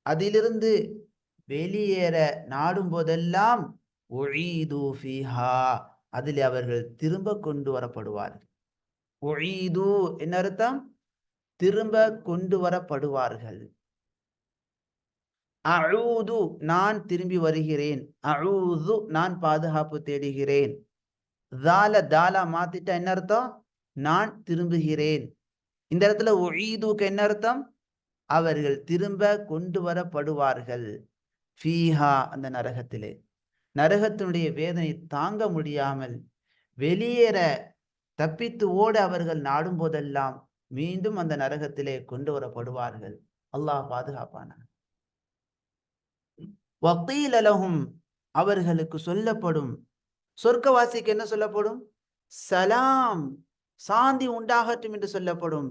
அதிலிருந்து வெளியேற நாடும் போதெல்லாம், உஈது ஃபீஹா அதில் அவர்கள் திரும்ப கொண்டு வரப்படுவார்கள். உஈது என்ன அர்த்தம்? திரும்ப கொண்டு வரப்படுவார்கள். அஊது நான் திரும்பி வருகிறேன். அஊது நான் பாதுகாப்பு தேடுகிறேன். தாலா மாத்திட்டா என்ன அர்த்தம்? நான் திரும்புகிறேன். இந்த இடத்துல உஈதுக்கு என்ன அர்த்தம்? அவர்கள் திரும்ப கொண்டு வரப்படுவார்கள். ஃபீஹா அந்த நரகத்திலே. நரகத்தினுடைய வேதனை தாங்க முடியாமல் வெளியேற, தப்பித்து ஓட அவர்கள் நாடும் போதெல்லாம் மீண்டும் அந்த நரகத்திலே கொண்டு வரப்படுவார்கள். அல்லாஹ் பாதுகாப்பான. வகீல லஹும் அவர்களுக்கு சொல்லப்படும், சொர்க்கவாசிக்கு என்ன சொல்லப்படும்? சலாம், சாந்தி உண்டாகட்டும் என்று சொல்லப்படும்.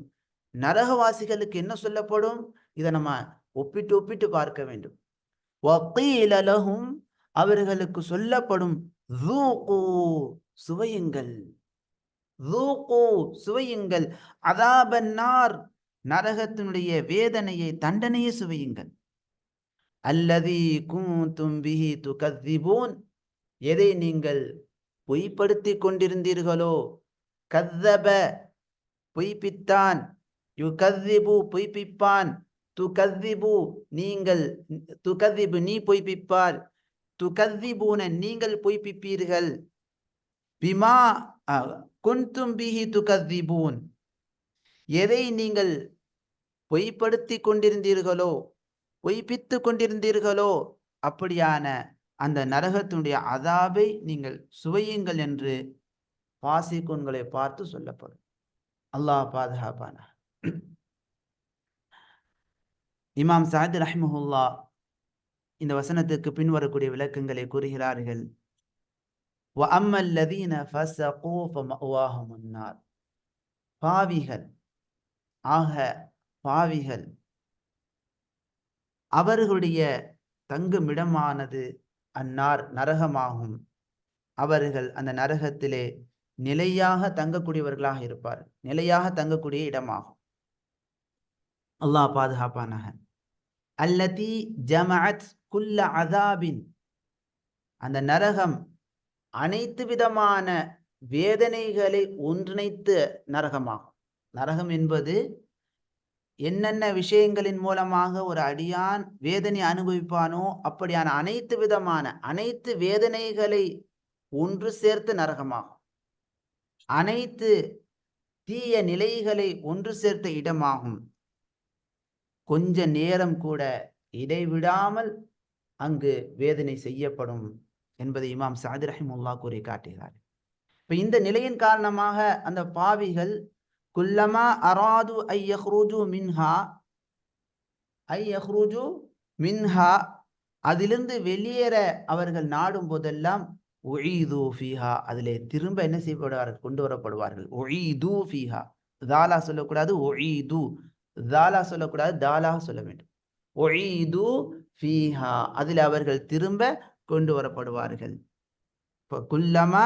நரகவாசிகளுக்கு என்ன சொல்லப்படும்? இதை நம்ம ஒப்பிட்டு ஒப்பிட்டு பார்க்க வேண்டும். வகீல லஹும் அவர்களுக்கு சொல்லப்படும், ذوقு சுவையுங்கள், ذوقு சுவையுங்கள், அதாபன்னார் நரகத்தினுடைய வேதனையை, தண்டனையை சுவையுங்கள். அல்லதி குந்தும் பிஹி துகذிபூன் எதை நீங்கள் பொய்ப்படுத்தி கொண்டிருந்தீர்களோ. கذப பொய்ப்பித்தான், யுகذிபு பொய்ப்பிப்பான், துகذிபு நீங்கள், துகذிபு நீ பொய்ப்பிப்பார், துகذிபூன நீங்கள் பொய்ப்பிப்பீர்கள். பிமா குந்தும் பிஹி துகذிபூன் எதை நீங்கள் பொய்ப்படுத்தி கொண்டிருந்தீர்களோ, பொய்ப்பித்து கொண்டிருந்தீர்களோ அப்படியான அந்த நரகத்தினுடைய அதாபை நீங்கள் சுவையுங்கள் என்று பாசிகுன்களை பார்த்து சொல்லப்படும். அல்லாஹ் பாதுகாப்பான. இமாம் சஅத் ரஹ்மஹுல்லா இந்த வசனத்துக்கு பின்வரக்கூடிய விளக்கங்களை கூறுகிறார்கள். வ அம்மல்லதீன ஃபஸகு ஃபமஅவாஹுமுன் நார் பாவிகள், ஆக பாவிகள் அவர்களுடைய தங்குமிடமானது அன்னார் நரகமாகும். அவர்கள் அந்த நரகத்திலே நிலையாக தங்கக்கூடியவர்களாக இருப்பார்கள். நிலையாக தங்கக்கூடிய இடமாகும். அல்லாஹ் பாதுகாப்பானாக. அல்லதி ஜமஅத் குல்ல அஸாபின், அந்த நரகம் அனைத்து விதமான வேதனைகளை ஒன்றிணைத்த நரகமாகும். நரகம் என்பது என்னென்ன விஷயங்களின் மூலமாக ஒரு அடியான் வேதனை அனுபவிப்பானோ அப்படியான அனைத்து விதமான அனைத்து வேதனைகளை ஒன்று சேர்த்து நரகமாகும். அனைத்து தீய நிலைகளை ஒன்று சேர்த்த இடமாகும். கொஞ்ச நேரம் கூட இடைவிடாமல் அங்கு வேதனை செய்யப்படும் என்பதை இமாம் சஅதி ரஹிமஹுல்லாஹ் கூறி காட்டுகிறார். இப்ப இந்த நிலையின் காரணமாக அந்த பாவிகள் குல்லமா அராது ஐ யஹ்ருஜு மின்ஹா, அதிலிருந்து வெளியேற அவர்கள் நாடும் போதெல்லாம் உஈது ஃபீஹா, அதிலே திரும்ப என்ன செய்யப்படுவார்கள், கொண்டு வரப்படுவார்கள். உஈது ஃபீஹா, தாலா சொல்லக்கூடாது, உஈது தாலா சொல்லக்கூடாது, தாலாக சொல்ல வேண்டும். உஈது ஃபீஹா, அதில் அவர்கள் திரும்ப கொண்டு வரப்படுவார்கள். குல்லமா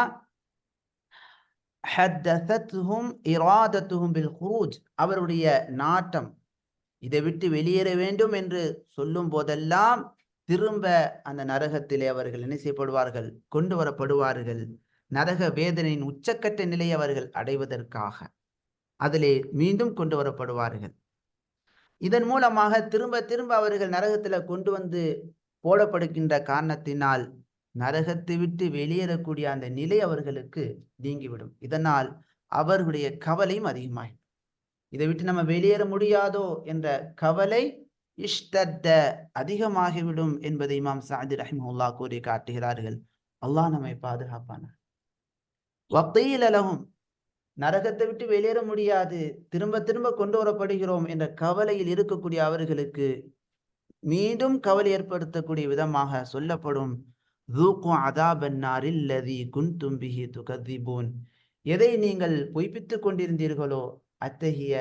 ஹத்தத்ஹும் இராதத்துஹும் பில் குரூஜ், அவருடைய நாட்டம் இதை விட்டு வெளியேற வேண்டும் என்று சொல்லும் போதெல்லாம் திரும்ப அந்த நரகத்திலே அவர்கள் என்ன செய்யப்படுவார்கள், கொண்டு வரப்படுவார்கள். நரக வேதனையின் உச்சக்கட்ட நிலையை அவர்கள் அடைவதற்காக அதிலே மீண்டும் கொண்டு வரப்படுவார்கள். இதன் மூலமாக திரும்ப திரும்ப அவர்கள் நரகத்துல கொண்டு வந்து போடப்படுகின்ற காரணத்தினால் நரகத்தை விட்டு வெளியேறக்கூடிய அந்த நிலை அவர்களுக்கு நீங்கிவிடும். இதனால் அவர்களுடைய கவலையும் அதிகமாகும். இதை விட்டு நம்ம வெளியேற முடியாதோ என்ற கவலை இஷ்தத்த அதிகமாகிவிடும் என்பதை இமாம் சஅதி ரஹிமஹுல்லாஹ் கூறி காட்டுகிறார்கள். அல்லாஹ் நம்மை பாதுகாப்பான. வக்கீல லஹும், நரகத்தை விட்டு வெளியேற முடியாது, திரும்ப திரும்ப கொண்டு வரப்படுகிறோம் என்ற கவலையில் இருக்கக்கூடிய அவர்களுக்கு மீண்டும் கவலை ஏற்படுத்தக்கூடிய விதமாக சொல்லப்படும், ذُوقُوا عَذَابَ النَّارِ الَّذِي كُنْتُمْ بِهِ تُكَذِّبُونَ, எதை நீங்கள் பொய்ப்பித்துக் கொண்டிருந்தீர்களோ அத்தகைய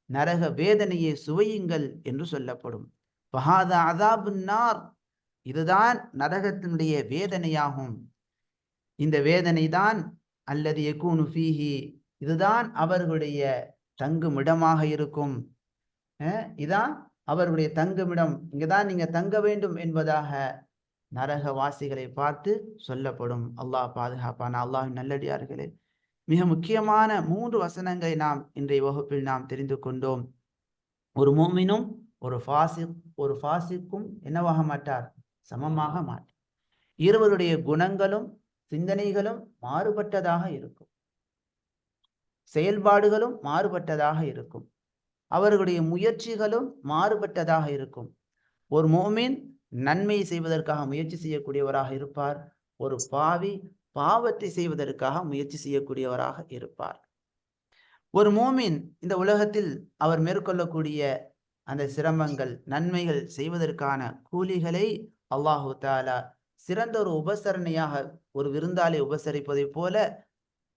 நரக வேதனையை சுவையுங்கள் என்று சொல்லப்படும். ஃபஹாதா அஸாபுன் நார், இதுதான் நரகத்தினுடைய வேதனையாகும். இந்த வேதனை தான் அல்லது யகூனு ஃபீஹி, இதுதான் அவர்களுடைய தங்குமிடமாக இருக்கும். இதான் அவர்களுடைய தங்குமிடம், இங்கதான் நீங்க தங்க வேண்டும் என்பதாக நரகவாசிகளை பார்த்து சொல்லப்படும். அல்லாஹ் பாதுகாப்பான. அல்லாஹ்வின் நல்லடியார்களே, மிக முக்கியமான 3 வசனங்களை நாம் இன்றைய வகுப்பில் நாம் தெரிந்து கொண்டோம். ஒரு மூமினும் ஒரு ஃபாசிக்கும் என்னவாக மாட்டார், சமமாக மாட்டார். இருவருடைய குணங்களும் சிந்தனைகளும் மாறுபட்டதாக இருக்கும், செயல்பாடுகளும் மாறுபட்டதாக இருக்கும், அவர்களுடைய முயற்சிகளும் மாறுபட்டதாக இருக்கும். ஒரு மூமின் நன்மை செய்வதற்காக முயற்சி செய்யக்கூடியவராக இருப்பார். ஒரு பாவி பாவத்தை செய்வதற்காக முயற்சி செய்யக்கூடியவராக இருப்பார். ஒரு மூமின் இந்த உலகத்தில் அவர் மேற்கொள்ளக்கூடிய அந்த சிரமங்கள் நன்மைகள் செய்வதற்கான கூலிகளை அல்லாஹு தஆலா சிறந்த ஒரு உபசரணையாக, ஒரு விருந்தாளை உபசரிப்பதை போல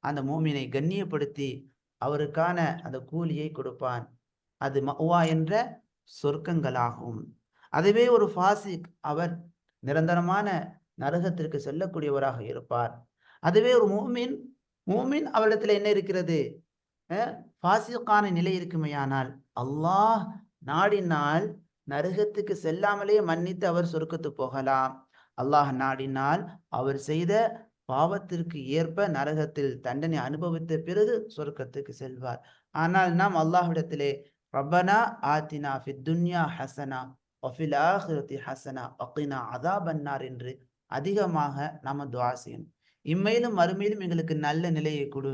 அந்த மூமினை கண்ணியப்படுத்தி அவருக்கான அந்த கூலியை கொடுப்பான். அது மஅவா என்ற சொர்க்கங்களாகும். அதுவே ஒரு ஃபாசிக், அவர் நிரந்தரமான நரகத்திற்கு செல்லக்கூடியவராக இருப்பார். அதுவே ஒரு மூமின் அவரிடத்துல என்ன இருக்கிறது, ஃபாசிக்கான நிலை இருக்குமையானால் அல்லாஹ் நாடினால் நரகத்துக்கு செல்லாமலே மன்னித்து அவர் சொர்க்கத்துக்கு போகலாம். அல்லாஹ் நாடினால் அவர் செய்த பாவத்திற்கு ஏற்ப நரகத்தில் தண்டனை அனுபவித்த பிறகு சொர்க்கத்துக்கு செல்வார். ஆனால் நாம் அல்லாஹ்விடத்திலே ரப்பனா ஆத்தினா ஃபித் துன்யா ஹசனா வஃபில் ஆখিরাতি ஹசனா வகினா அஸாபன்னார் என்று அதிகமாக நாம துஆ செய்யணும். இம்மையிலும் மறுமையிலும் எங்களுக்கு நல்ல நிலையை கொடு,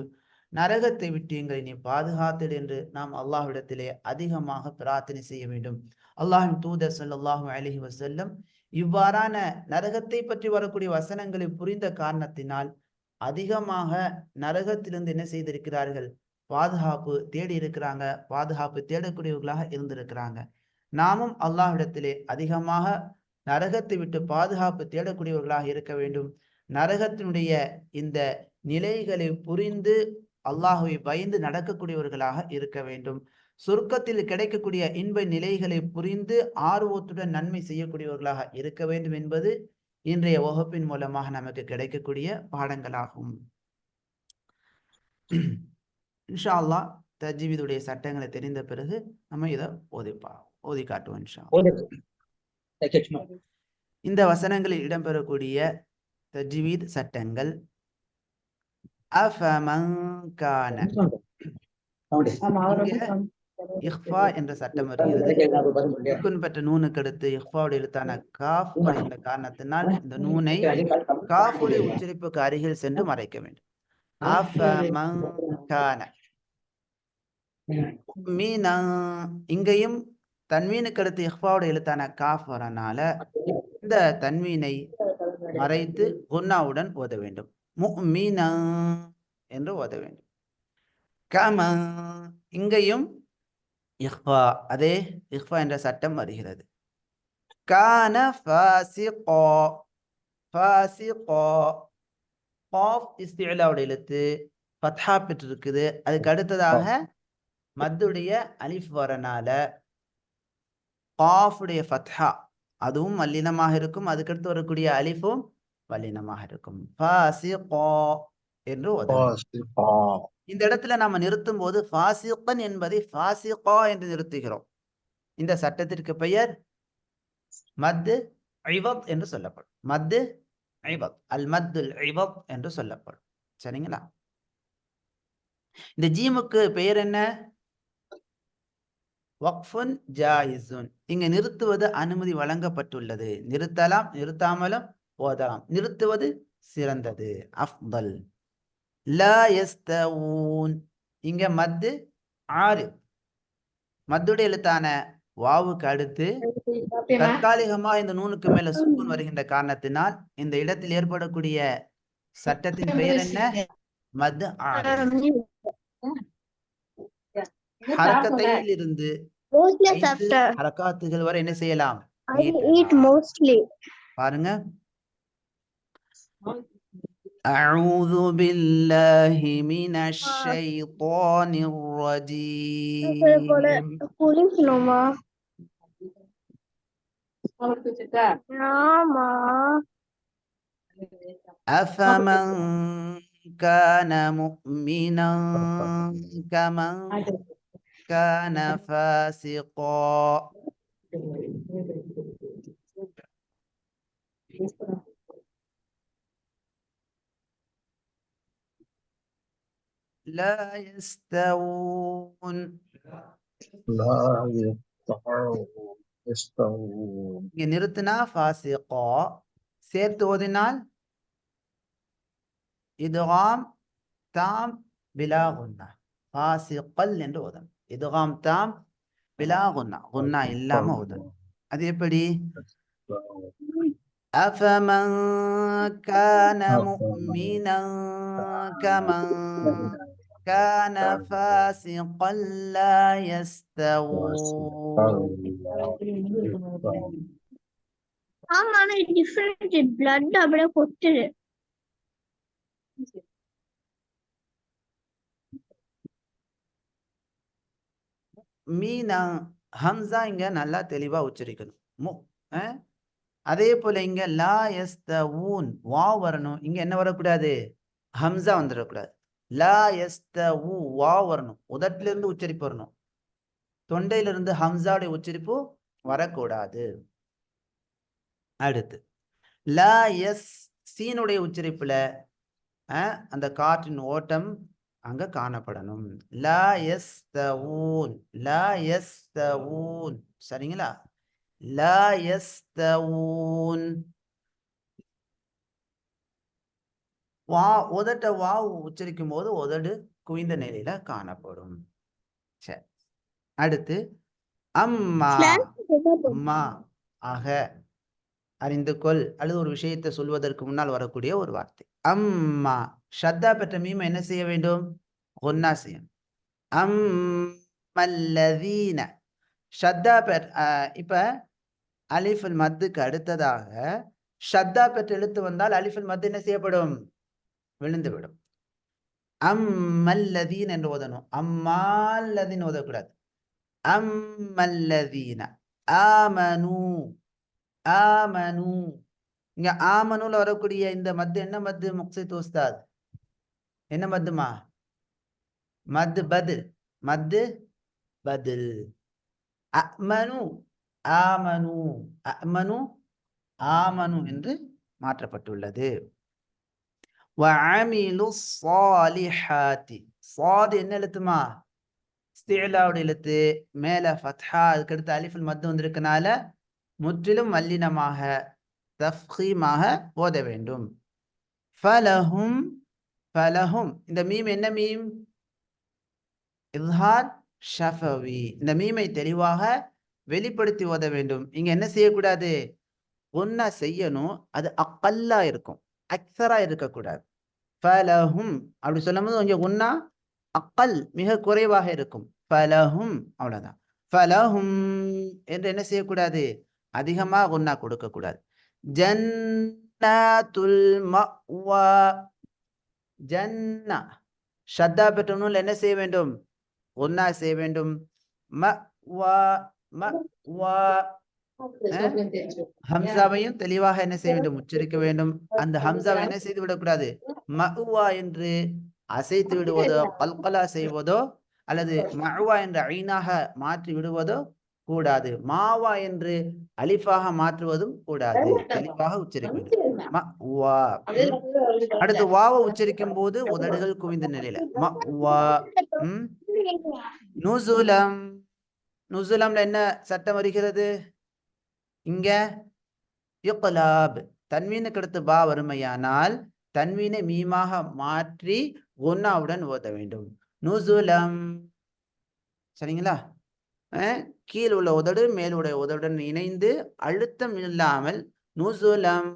நரகத்தை விட்டு எங்களை நீ பாதுகாத்திடு என்று நாம் அல்லாஹ்விடத்திலே அதிகமாக பிரார்த்தனை செய்ய வேண்டும். அல்லாஹ்வின் தூதர் ஸல்லல்லாஹு அலைஹி வஸல்லம் இவ்வாறான நரகத்தை பற்றி வரக்கூடிய வசனங்களை புரிந்த காரணத்தினால் அதிகமாக நரகத்திலிருந்து என்ன செய்திருக்கிறார்கள், பாதுகாப்பு தேடி இருக்கிறாங்க, பாதுகாப்பு தேடக்கூடியவர்களாக இருந்திருக்கிறாங்க. நாமும் அல்லாஹ்விடத்திலே அதிகமாக நரகத்தை விட்டு பாதுகாப்பு தேடக்கூடியவர்களாக இருக்க வேண்டும். நரகத்தினுடைய இந்த நிலைகளை புரிந்து அல்லாஹ்வை பயந்து நடக்கக்கூடியவர்களாக இருக்க வேண்டும். சொர்க்கத்தில் கிடைக்கக்கூடிய இன்ப நிலைகளை புரிந்து ஆர்வத்துடன் நன்மை செய்யக்கூடியவர்களாக இருக்க வேண்டும் என்பது இன்றைய வகுப்பின் மூலமாக நமக்கு கிடைக்கக்கூடிய பாடங்களாகும். இன்ஷா அல்லாஹ் தஜ்வீதுடைய சட்டங்களை தெரிந்த பிறகு நம்ம இதை ஓதி காட்டுவோம் இன்ஷா அல்லாஹ். இந்த வசனங்களில் இடம்பெறக்கூடிய தஜ்வீத் சட்டங்கள். அஃபமன் கான, இஹ்ஃபா என்ற சட்டம் வருகிறது. சுக்குன் பெற்ற நூனுக்கு அடுத்து இஹ்ஃபாவுடைய எழுத்தான காஃப் வருகின்ற காரணத்தினால் இந்த நூனை காஃபுடைய உச்சரிப்புக்கு அருகில் சென்று மறைக்க வேண்டும். அஃபமன் கான. இங்கேயும் தன்வீனுக்கு அடுத்து இஹ்ஃபாவுடைய எழுத்தான காஃப் வரனால இந்த தன்வீனை மறைத்து குன்னாவுடன் ஓத வேண்டும். முஃமினா என்று ஓத வேண்டும். கம, இங்கேயும் இஹ்ஃபா, அதே இஹ்ஃபா என்ற சட்டம் வருகிறது. கான ஃபாசிகா, ஃபாசிகா, காஃப் இஸ்திலாவுடைய எழுத்து ஃபத்ஹா பெற்றிருக்குது. அதுக்கு அடுத்ததாக மத்துடைய அலிஃப் வரனால காஃபுடைய ஃபத்ஹா அதுவும் வல்லினமாக இருக்கும். அதுக்கடுத்து வரக்கூடிய அலிஃபும் வல்லினமாக இருக்கும். ஃபாசிகா என்று ஓதணும். இந்த இடத்துல நாம நிறுத்தும் போது ஃபாசிகன் என்பதை ஃபாசிகா என்று நிறுத்துகிறோம். இந்த சட்டத்திற்கு பெயர் மத்து இவத் என்று சொல்லப்படும். மத்து இவத், அல் மத்துல் இவத் என்று சொல்லப்படும். சரிங்களா? இந்த ஜீமுக்கு பெயர் என்ன? வக்ஃபுன் ஜாயிஸுன். இங்க நிறுத்துவது அனுமதி வழங்கப்பட்டுள்ளது. நிறுத்தலாம், நிறுத்தாமலும் ஓதலாம். நிறுத்துவது சிறந்தது, அஃதல். லா யஸ்தவூன், இங்க மத்து ஆரித், மத்துடைய எழுத்தான வாவுக்கு அடுத்து தற்காலிகமா இந்த நூனுக்கு மேல சுக்கூன் வருகின்ற காரணத்தினால் இந்த இடத்தில் ஏற்படக்கூடிய சட்டத்தின் பெயர் என்ன? மத் ஆரித். ஹரக்கத்தையில் இருந்து 5 ஹரக்காத்துகள் வரை என்ன செய்யலாம்? பாருங்க. அஊது பில்லாஹி மினஷ் ஷைத்தானிர் ரஜீம். அஃபமன் கான முஃமினன் கமன் கான ஃபாசிகா. லா யஸ்தவூன், இங்க நிறுத்தினா ஃபாசிகா, சேர்த்து ஓதினால் இத்காம் தாம் பிலா குன்னா, ஃபாசிகல் என்று ஓதணும். இத்காம் தாம் பிலா குன்னா, குன்னா இல்லாம ஓதணும். அது எப்படி? அஃபமன் கான முஃமினன் கமன் கான ஃபாசிகன் லா யஸ்தவூன். ஆமா, டிஃபரண்ட் பிளட் அப்படியே கொட்டுது. மீனா ஹம்சா இங்க நல்லா தெளிவா உச்சரிக்கணும். அதே போல இங்க லா யஸ்தவூன் வாவ் வரணும். இங்க என்ன வரக்கூடாது? ஹம்சா வந்துடக்கூடாது. லா யஸ்தவூ வாவ் வரணும். உதட்டில இருந்து உச்சரிப்பு வரணும். தொண்டையிலிருந்து ஹம்சாவுடைய உச்சரிப்பு வரக்கூடாது. அடுத்து லா யஸ், சீனுடைய உச்சரிப்புல அந்த காற்றின் ஓட்டம் அங்க காணப்படணும். லா யஸ்தவூன், லா யஸ்தவூன். சரிங்களா? லா யஸ்தவூன். உதட்ட வாவ் உச்சரிக்கும் போது உதடு குவிந்த நிலையில காணப்படும். சரி, அடுத்து அம்மா, அம்மா ஆக, அறிந்து கொள் அல்லது ஒரு விஷயத்தை சொல்வதற்கு முன்னால் வரக்கூடிய ஒரு வார்த்தை. அம்மா ஷத்தா பெற்ற மீம் என்ன செய்ய வேண்டும்? குன்னா செய்யணும். அம்மல்லதீன ஷத்தா இப்ப அலிஃபுல் மத்துக்கு அடுத்ததாக ஷத்தா பெற்ற எழுத்து வந்தால் அலிஃபுல் மத்து என்ன செய்யப்படும்? விழுந்து விடும். அம்மல்லதீன் என்று ஓதணும். அம்மால்லதீன் ஓதக்கூடாது. அம்மல்லதீன ஆமனு, ஆமனு. இங்க ஆமனுல வரக்கூடிய இந்த மத்து என்ன மத்து முக்ஸித் உஸ்தாத்? என்ன மத்துமா? மத்து பதில். மத்து பதில். அமனு ஆமனு அமனு ஆமனு என்று மாற்றப்பட்டுள்ளது. வஅமிலு ஸாலிஹாத்தி. ஸாத் என்ன எழுத்துமா? இஸ்திலாவுடைய எழுத்து. மேல ஃபத்ஹா, அதுக்கு அடுத்து அலிஃபுல் மத்து வந்திருக்கனால முற்றிலும் மல்லினமாக தஃகீமாக ஓத வேண்டும். ஃபலஹும் ஃபலஹும். இந்த மீம் என்ன மீம்? இல்ஹார் ஷஃபவி. இந்த மீமை தெளிவாக வெளிப்படுத்தி ஓத வேண்டும். இங்க என்ன செய்யக்கூடாது? ஒன்னா செய்யணும், அது அக்கல்லா இருக்கும், அக்ஸரா இருக்கக்கூடாது. ஃபலஹும் அப்படி சொல்லும் போது கொஞ்சம் ஒன்னா அக்கல் மிக குறைவாக இருக்கும். ஃபலஹும் அவ்வளவுதான். ஃபலஹும் என்று என்ன செய்யக்கூடாது? அதிகமாக ஒன்னா கொடுக்க கூடாது. ஜன்னாத்துல் மஅவா. ஜன்னா ஷத்தா பெற்ற நூல் என்ன செய்ய வேண்டும்? ஒன்னா செய்ய வேண்டும். மஅவா மஅவா. ஹம்சாவையும் தெளிவாக என்ன செய்ய வேண்டும்? உச்சரிக்க வேண்டும். அந்த ஹம்சாவை என்ன செய்து விடக்கூடாது? மஅவா என்று அசைத்து விடுவதோ, கல்கலா செய்வதோ, அல்லது மஅவா என்ற ஐனாக மாற்றி விடுவதோ கூடாது. மாவா என்று அலிஃபாக மாற்றுவதும் கூடாது. தெளிவாக உச்சரிக்க வேண்டும். மஅவா. அடுத்து வாவை உச்சரிக்கும் போது உதடுகள் குவிந்த நிலையில மஅவா. நுசுலம். நுசுலம்ல என்ன சட்டம் வருகிறது? இங்க இக்லாப். தன்வீனுக்கு அடுத்து பா வறுமையானால் தன்வீனை மீமாக மாற்றி குன்னாவுடன் ஓத வேண்டும். நுசுலம். சரிங்களா? கீழ் உள்ள உதடு மேலுடைய உதடுடன் இணைந்து அழுத்தம் இல்லாமல் நுசுலம்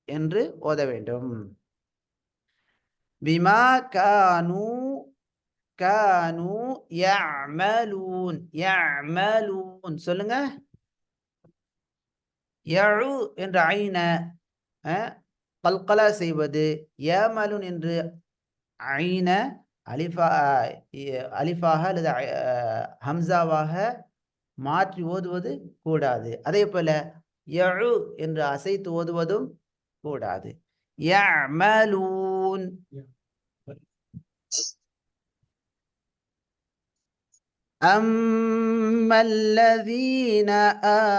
என்று ஓத வேண்டும். பிமா கானு கானு யஅமலூன். யஅமலூன் சொல்லுங்க. யஉ என்ற ஐன கல்கலா செய்வது, யமலுன் என்று ஐன அலிஃபாக அல்லது ஹம்சாவாக மாற்றி ஓதுவது கூடாது. அதே போல யஉ என்று அசைத்து ஓதுவதும் கூடாது. யஅமலூன். أما الذين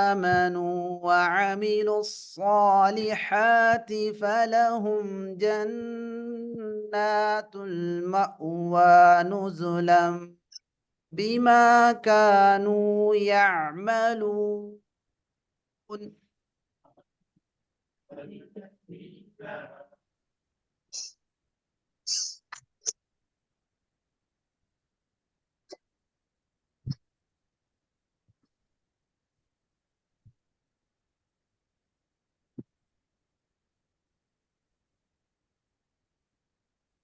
آمنوا وعملوا الصالحات فلهم جنات المأوى نزلا بما كانوا يعملون.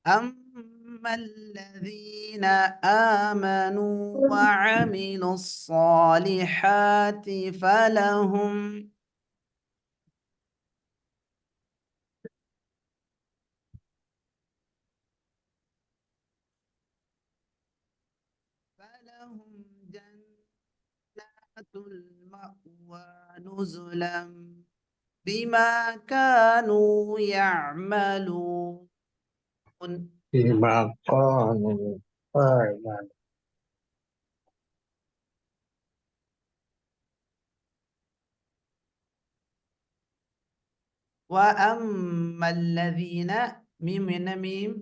أما الذين آمنوا وعملوا الصالحات فلهم جنات المأوى نزلا بما كانوا يعملون. بما كانوا يعملون. وأما الذين ميم என்ன மீம்?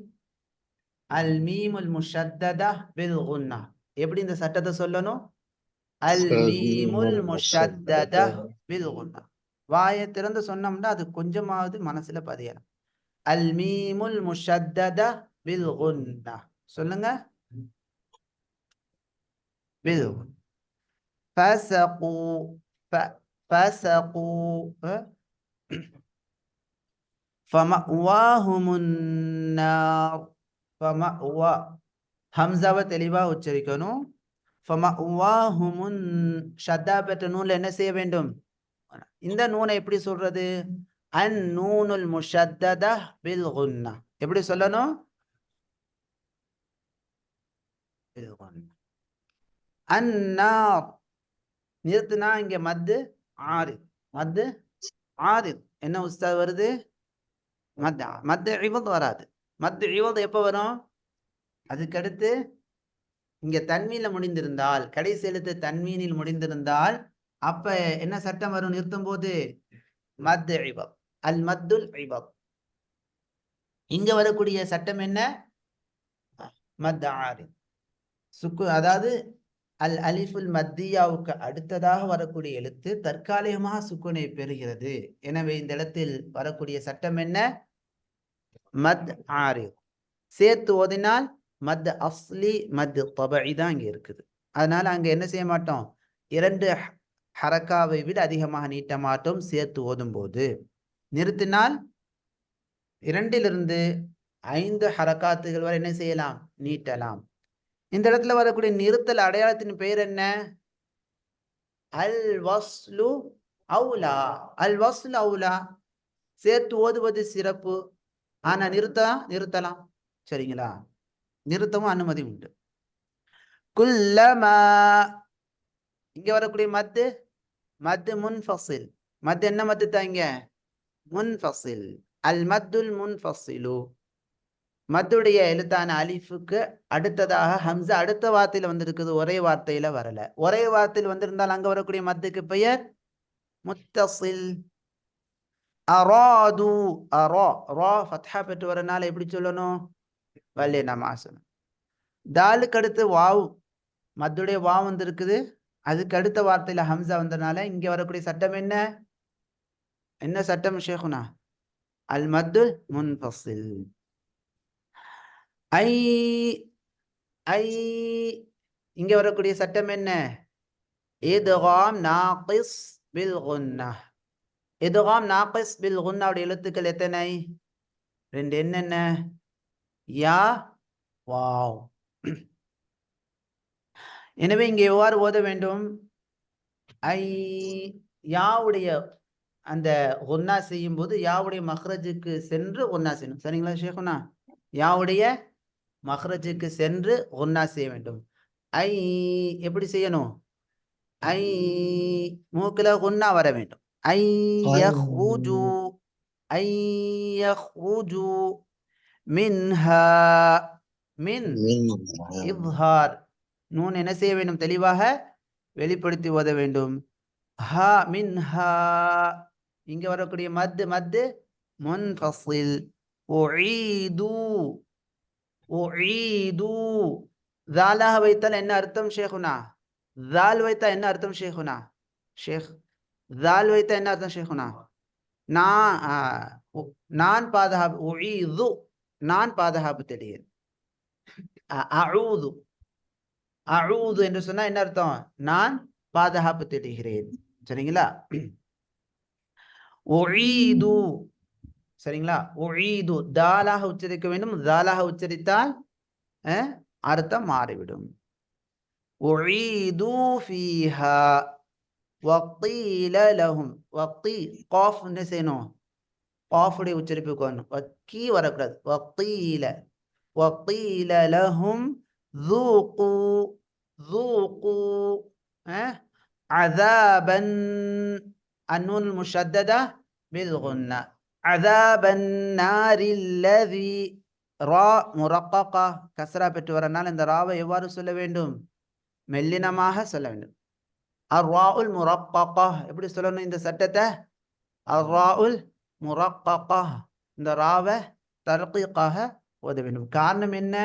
அல் மீமுல் முஷத்தத பில் குன்னா. எப்படி இந்த சட்டத்தை சொல்லணும்? அல் மீமுல் முஷத்தத பில் குன்னா. வாயை திறந்து சொன்னோம்னா அது கொஞ்சமாவது மனசுல பதியணும். அல் மீமுல் முஷத்தத பில் குன்னா. சொல்லுங்க. பில் ஃபஸகு ஃபஸகு ஃபமஅவாஹுமுன் நார். ஃபமஅவா ஹம்சாவை தெளிவா உச்சரிக்கணும். ஃபமஅவாஹுமுன் ஷத்தா பெற்ற நூன்ல என்ன செய்ய வேண்டும்? இந்த நூனை எப்படி சொல்றது? அன் நூனுல் முஷத்தத பில் குன்னா. எப்படி சொல்லணும்? பில் குன்னா. அன்னார் நிறுத்தினா இங்க மத்து ஆரித். மத்து ஆரித் என்ன உஸ்தாத் வருது? மத் இவத் வராது. மத் இவத் எப்போ வரும்? அதுக்கடுத்து இங்க தன்மீன்ல முடிந்திருந்தால், கடைசி எழுத்து தன்மீனில் முடிந்திருந்தால் அப்ப என்ன சட்டம் வரும் நிறுத்தும் போது? மத் இவத், அல் மத்துல் இவத். இங்க வரக்கூடிய சட்டம் என்ன? மத் ஆரித். அதாவது அல் அலிஃபுல் மத்தியாவுக்கு அடுத்ததாக வரக்கூடிய எழுத்து தற்காலிகமாக சுக்குனை பெறுகிறது. எனவே இந்த இடத்தில் வரக்கூடிய சட்டம் என்ன? மத் ஆரித். சேர்த்து ஓதினால் மத் அஸ்லி மத் தபஇ தான் இங்க இருக்குது. அதனால அங்க என்ன செய்ய மாட்டோம்? 2 ஹரக்காவை விட அதிகமாக நீட்ட மாட்டோம் சேர்த்து ஓதும் போது. நிறுத்தினால் 2 5 ஹரக்காத்துகள் வரை என்ன செய்யலாம்? நீட்டலாம். இந்த இடத்துல வரக்கூடிய நிறுத்தல் அடையாளத்தின் பெயர் என்ன? அல் வஸ்லு அவுலா. அல் வஸ்லு அவுலா. சேர்த்து ஓதுவது சிறப்பு, ஆனா நிறுத்தலாம். சரிங்களா? நிறுத்தமும் அனுமதி உண்டு. குல்லமா. இங்க வரக்கூடிய மத்து முன்ஃபஸில். மத்து என்ன மத்து தாங்க? முன்ஃபஸில். அல் மத்துல் முன்ஃபஸிலு. மத்துடைய எழுத்தான அலிஃபுக்கு அடுத்ததாக ஹம்சா அடுத்த வார்த்தையில வந்திருக்குது, ஒரே வார்த்தையில வரல. ஒரே வார்த்தையில் வந்திருந்தால் அங்க வரக்கூடிய மத்துக்கு பெயர் முத்தஸில். அராது. ரா ஃபத்ஹா பெற்று வரனால எப்படி சொல்லணும்? வல்லே நமாசனம். தாலுக்கு அடுத்து வாவ், மத்துடைய வாவ் வந்திருக்குது, அதுக்கு அடுத்த வார்த்தையில ஹம்சா வந்ததுனால இங்க வரக்கூடிய சட்டம் என்ன? என்ன சட்டம் ஷேகுனா? அல் மத்துல் முன்ஃபஸில். ஐ ஐ இங்க வரக்கூடிய சட்டம் என்ன? இத்காம் நாகிஸ் பில் குன்னஹ். இத்காம் நாகிஸ் பில் குன்னஹுடைய எழுத்துக்கள் எத்தனை? 2. என்னென்ன? யா, வாவ். எனவே இங்கே எவ்வாறு ஓத வேண்டும்? ஐ யாவுடைய அந்த குன்னா செய்யும் போது யாவுடைய மஹ்ரஜுக்கு சென்று குன்னா செய்யணும். சரிங்களா ஷேகுனா? யாவுடைய மஹ்ரஜுக்கு சென்று குன்னா செய்ய வேண்டும். ஐ எப்படி செய்யணும்? ஐ மூக்குல குன்னா வர வேண்டும். ஐ யஹ்ருஜு. ஐ யஹ்ருஜு மின்ஹா. மின் இத்ஹார். நூன் என்ன செய்ய வேண்டும்? தெளிவாக வெளிப்படுத்தி ஓத வேண்டும். ஹா மின்ஹா. இங்க வரக்கூடிய மத்து முன்ஃபஸில். உஈது. உஈது. தாலாக வைத்தால் என்ன அர்த்தம் ஷேகுனா? தால் வைத்தா என்ன அர்த்தம் ஷேகுனா? ஷேக் தால் வைத்தா என்ன அர்த்தம் ஷேகுனா? நான் பாதுகாப்பு. உஈது, நான் பாதுகாப்பு தேடுகிறேன். அஊது. அஊது என்று சொன்னா என்ன அர்த்தம்? நான் பாதுகாப்பு தேடுகிறேன். சரிங்களா? உஈது. சரிங்களா? உஈது தாலாக உச்சரிக்க வேண்டும். தாலாக உச்சரித்தால் அர்த்தம் மாறிவிடும். உஈது ஃபீஹா வக்கீல லஹும். வக்கீ காஃப் என்ன செய்யணும்? காஃபுடைய உச்சரிப்பு வரணும். வக்கீ வரக்கூடாது. வக்கீல. வக்கீல லஹும் ذوقوا. ذوقوا عذابا. النون المشددة بالغنة. عذاب النار الذي. ரா முரக்ககா கஸ்ரா பெற்று வரனால் இந்த ராவை எவ்வாறு சொல்ல வேண்டும்? மெல்லினமாக சொல்ல வேண்டும். அர்ராஉல் முரக்ககா. எப்படி சொல்லணும் இந்த சட்டத்தை? அர்ராஉல் முரக்ககா. இந்த ராவை தர்கீகாக ஓத வேண்டும். காரணம் என்ன?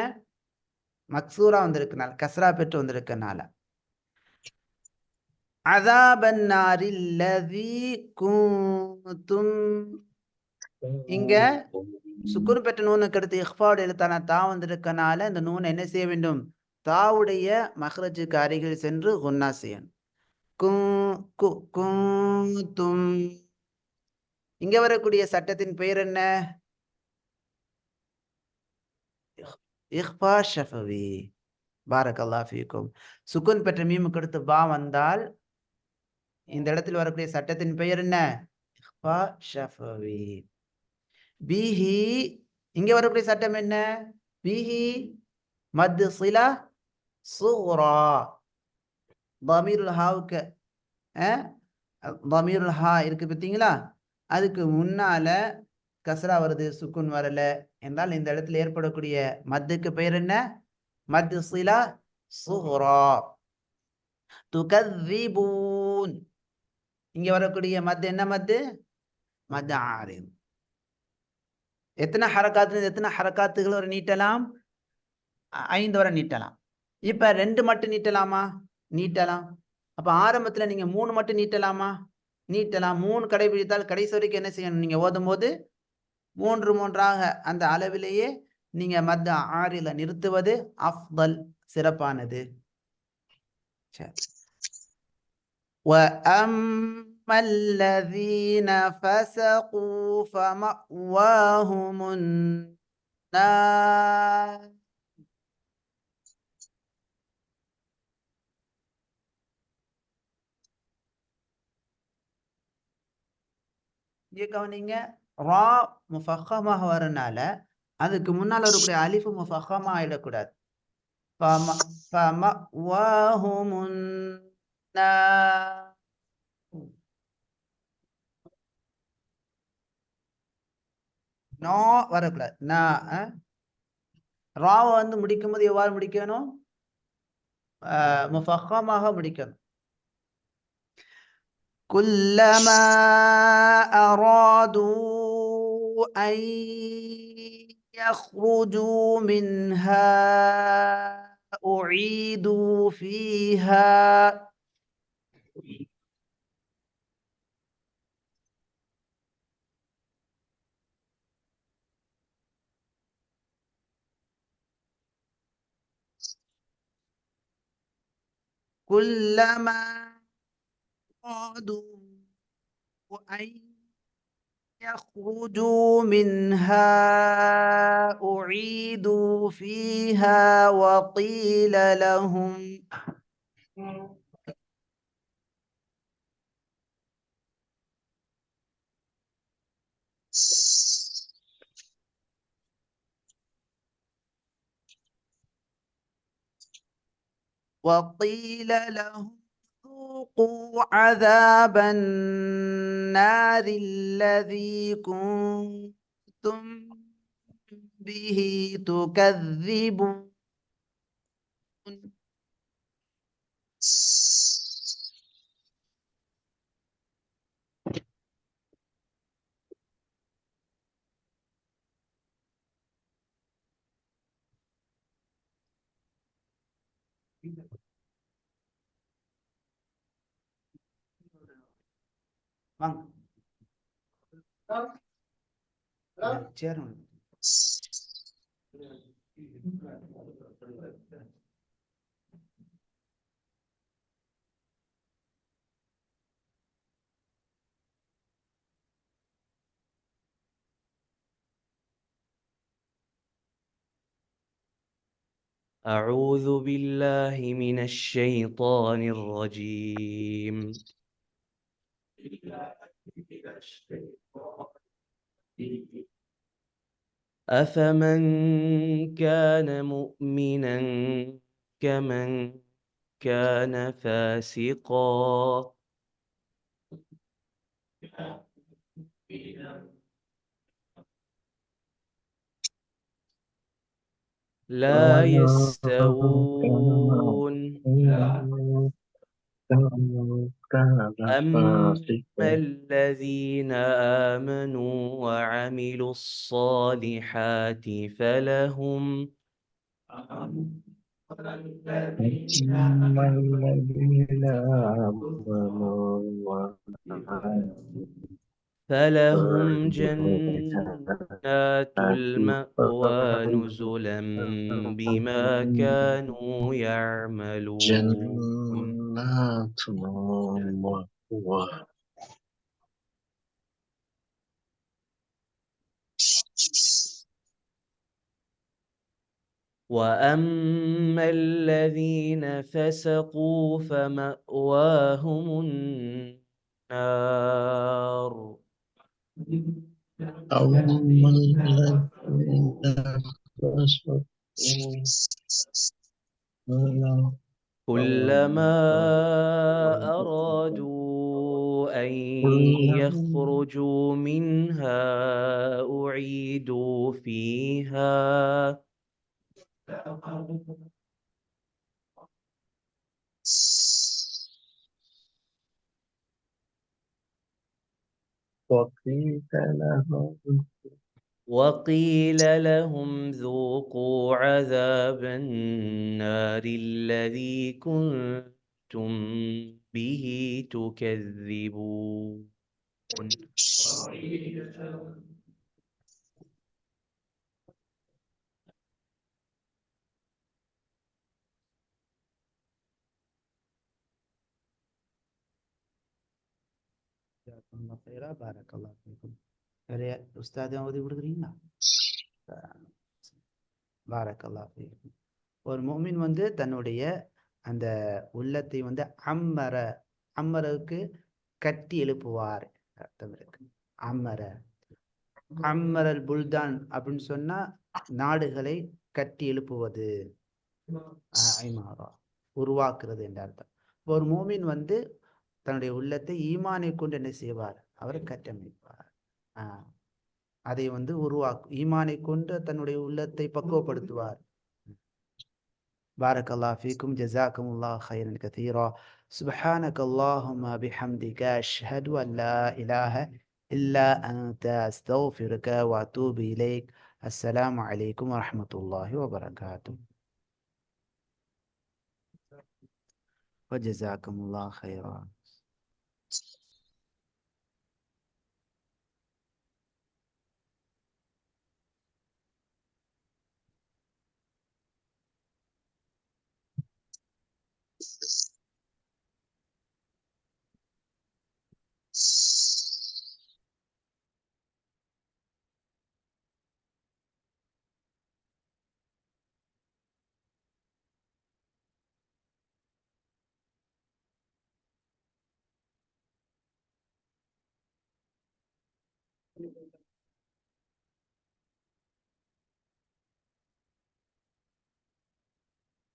மக்சூரா வந்திருக்கனால, கஸ்ரா பெற்று வந்திருக்கனால. அஸாபன் நாரில் லஸீ குன்தும். இங்க சுக்குர் பெற்ற நூனுக்கு அடுத்து இஹ்ஃபாவுடைய எழுத்தான தா வந்திருக்கனால இந்த நூனை என்ன செய்ய வேண்டும்? தாவுடைய மஹ்ரஜுக்கு அருகில் சென்று குன்னா செய்யணும். குந்தும். இங்க வரக்கூடிய சட்டத்தின் பெயர் என்ன? இஹ்ஃபா ஷஃபவி. பாரக்கல்லாஹு ஃபீக்கும். சுக்குன் பெற்ற மீமுக்கு அடுத்து பா வந்தால் இந்த இடத்தில் வரக்கூடிய சட்டத்தின் பெயர் என்ன? இஹ்ஃபா ஷஃபவி. பிஹி. இங்க வரக்கூடிய சட்டம் என்ன? பிஹி மத் சிலா சுக்ரா. தமீருல் ஹாவுக்கு தமீருல் ஹா இருக்கு பார்த்தீங்களா? அதுக்கு முன்னால கஸ்ரா வருது, சுக்குன் வரல என்றால் இந்த இடத்துல ஏற்படக்கூடிய மத்துக்கு பெயர் என்ன? மத்து சிலா சுஹ்ரா. துகذிபூன், இங்க வரக்கூடிய மத்து என்ன மத்து? மத்து ஆரித். எத்தனை ஹரக்காத்துகள் வரை நீட்டலாம்? 5 வரை நீட்டலாம். இப்ப 2 மட்டும் நீட்டலாமா? நீட்டலாம். அப்ப ஆரம்பத்துல நீங்க 3 மட்டும் நீட்டலாமா? நீட்டலாம். 3 கடைபிடித்தால் கடைசி வரைக்கும் என்ன செய்யணும்? நீங்க ஓதும் போது 3 அந்த அளவிலேயே நீங்க மத்த ஆறில நிறுத்துவது அஃதல், சிறப்பானது. وَأَمَّا الَّذِينَ فَسَقُوا فَمَأْوَاهُمُ النَّارُ. இங்க கவனிங்க, ரா முஃபஹமாக வரனால அதுக்கு முன்னால இருக்கக்கூடிய அலிஃபு முஃபஹமா ஆயிடக்கூடாது. فَمَأْوَاهُمُ النَّارُ. நோ வரக்கூடாது. ராவை வந்து முடிக்கும் போது எவ்வாறு முடிக்கணும்? முஃபஹமாக முடிக்கணும். குல்லமா அராது அன் யக்ருஜு மின்ஹா உஈது ஃபீஹா. குல்லமா أرادوا أن يخرجوا منها أعيدوا فيها وقيل لهم ذوقوا عذاب النار الذي كنتم به تكذبون. வாங்க. சேரும். أعوذ بالله من الشيطان الرجيم. أفمن كان مؤمنا كمن كان فاسقا لا يستوون. أما الذين آمنوا وعملوا الصالحات فلهم الذين آمنوا جنات المأوى نزلا بما كانوا يعملون. جنات المأوى. وأما الذين فسقوا فمأواهم النار. أما الذين فسقوا كلما أرادوا وأن يخرجوا منها أعيدوا فيها وقيل لهم وقيل لهم ذوقوا عذاب النار الذي كنتم به تكذبون. ஜஸாக்கல்லாஹு ஹைரா, பாரக்கல்லாஹு ஃபீக்கும். வேற உஸ்தாத் ஓதி கொடுக்குறீங்களா? பாரக்கல்லாஹு ஃபீக்கும். ஒரு முஃமின் வந்து தன்னுடைய அந்த உள்ளத்தை வந்து அம்மர, அம்மருக்கு கட்டி எழுப்புவார் அர்த்தம் இருக்கு. அம்மர, அம்மரல் புல்தான் அப்படின்னு சொன்னா நாடுகளை கட்டி எழுப்புவது, ஐமாரா உருவாக்குறது என்ற அர்த்தம். ஒரு மூமின் வந்து தன்னுடைய உள்ளத்தை ஈமானை கொண்டு என்ன செய்வார்? அவர் கட்டமைப்பார். அதை வந்து ஈமானை கொண்டு தன்னுடைய உள்ளத்தை பக்குவப்படுத்துவார். بارك الله فيكم جزاكم الله خيرا كثيرا سبحانك اللهم بحمدك أشهد أن لا إله إلا أنت أستغفرك وأتوب إليك. السلام عليكم ورحمة الله وبركاته. وجزاكم الله خيرا.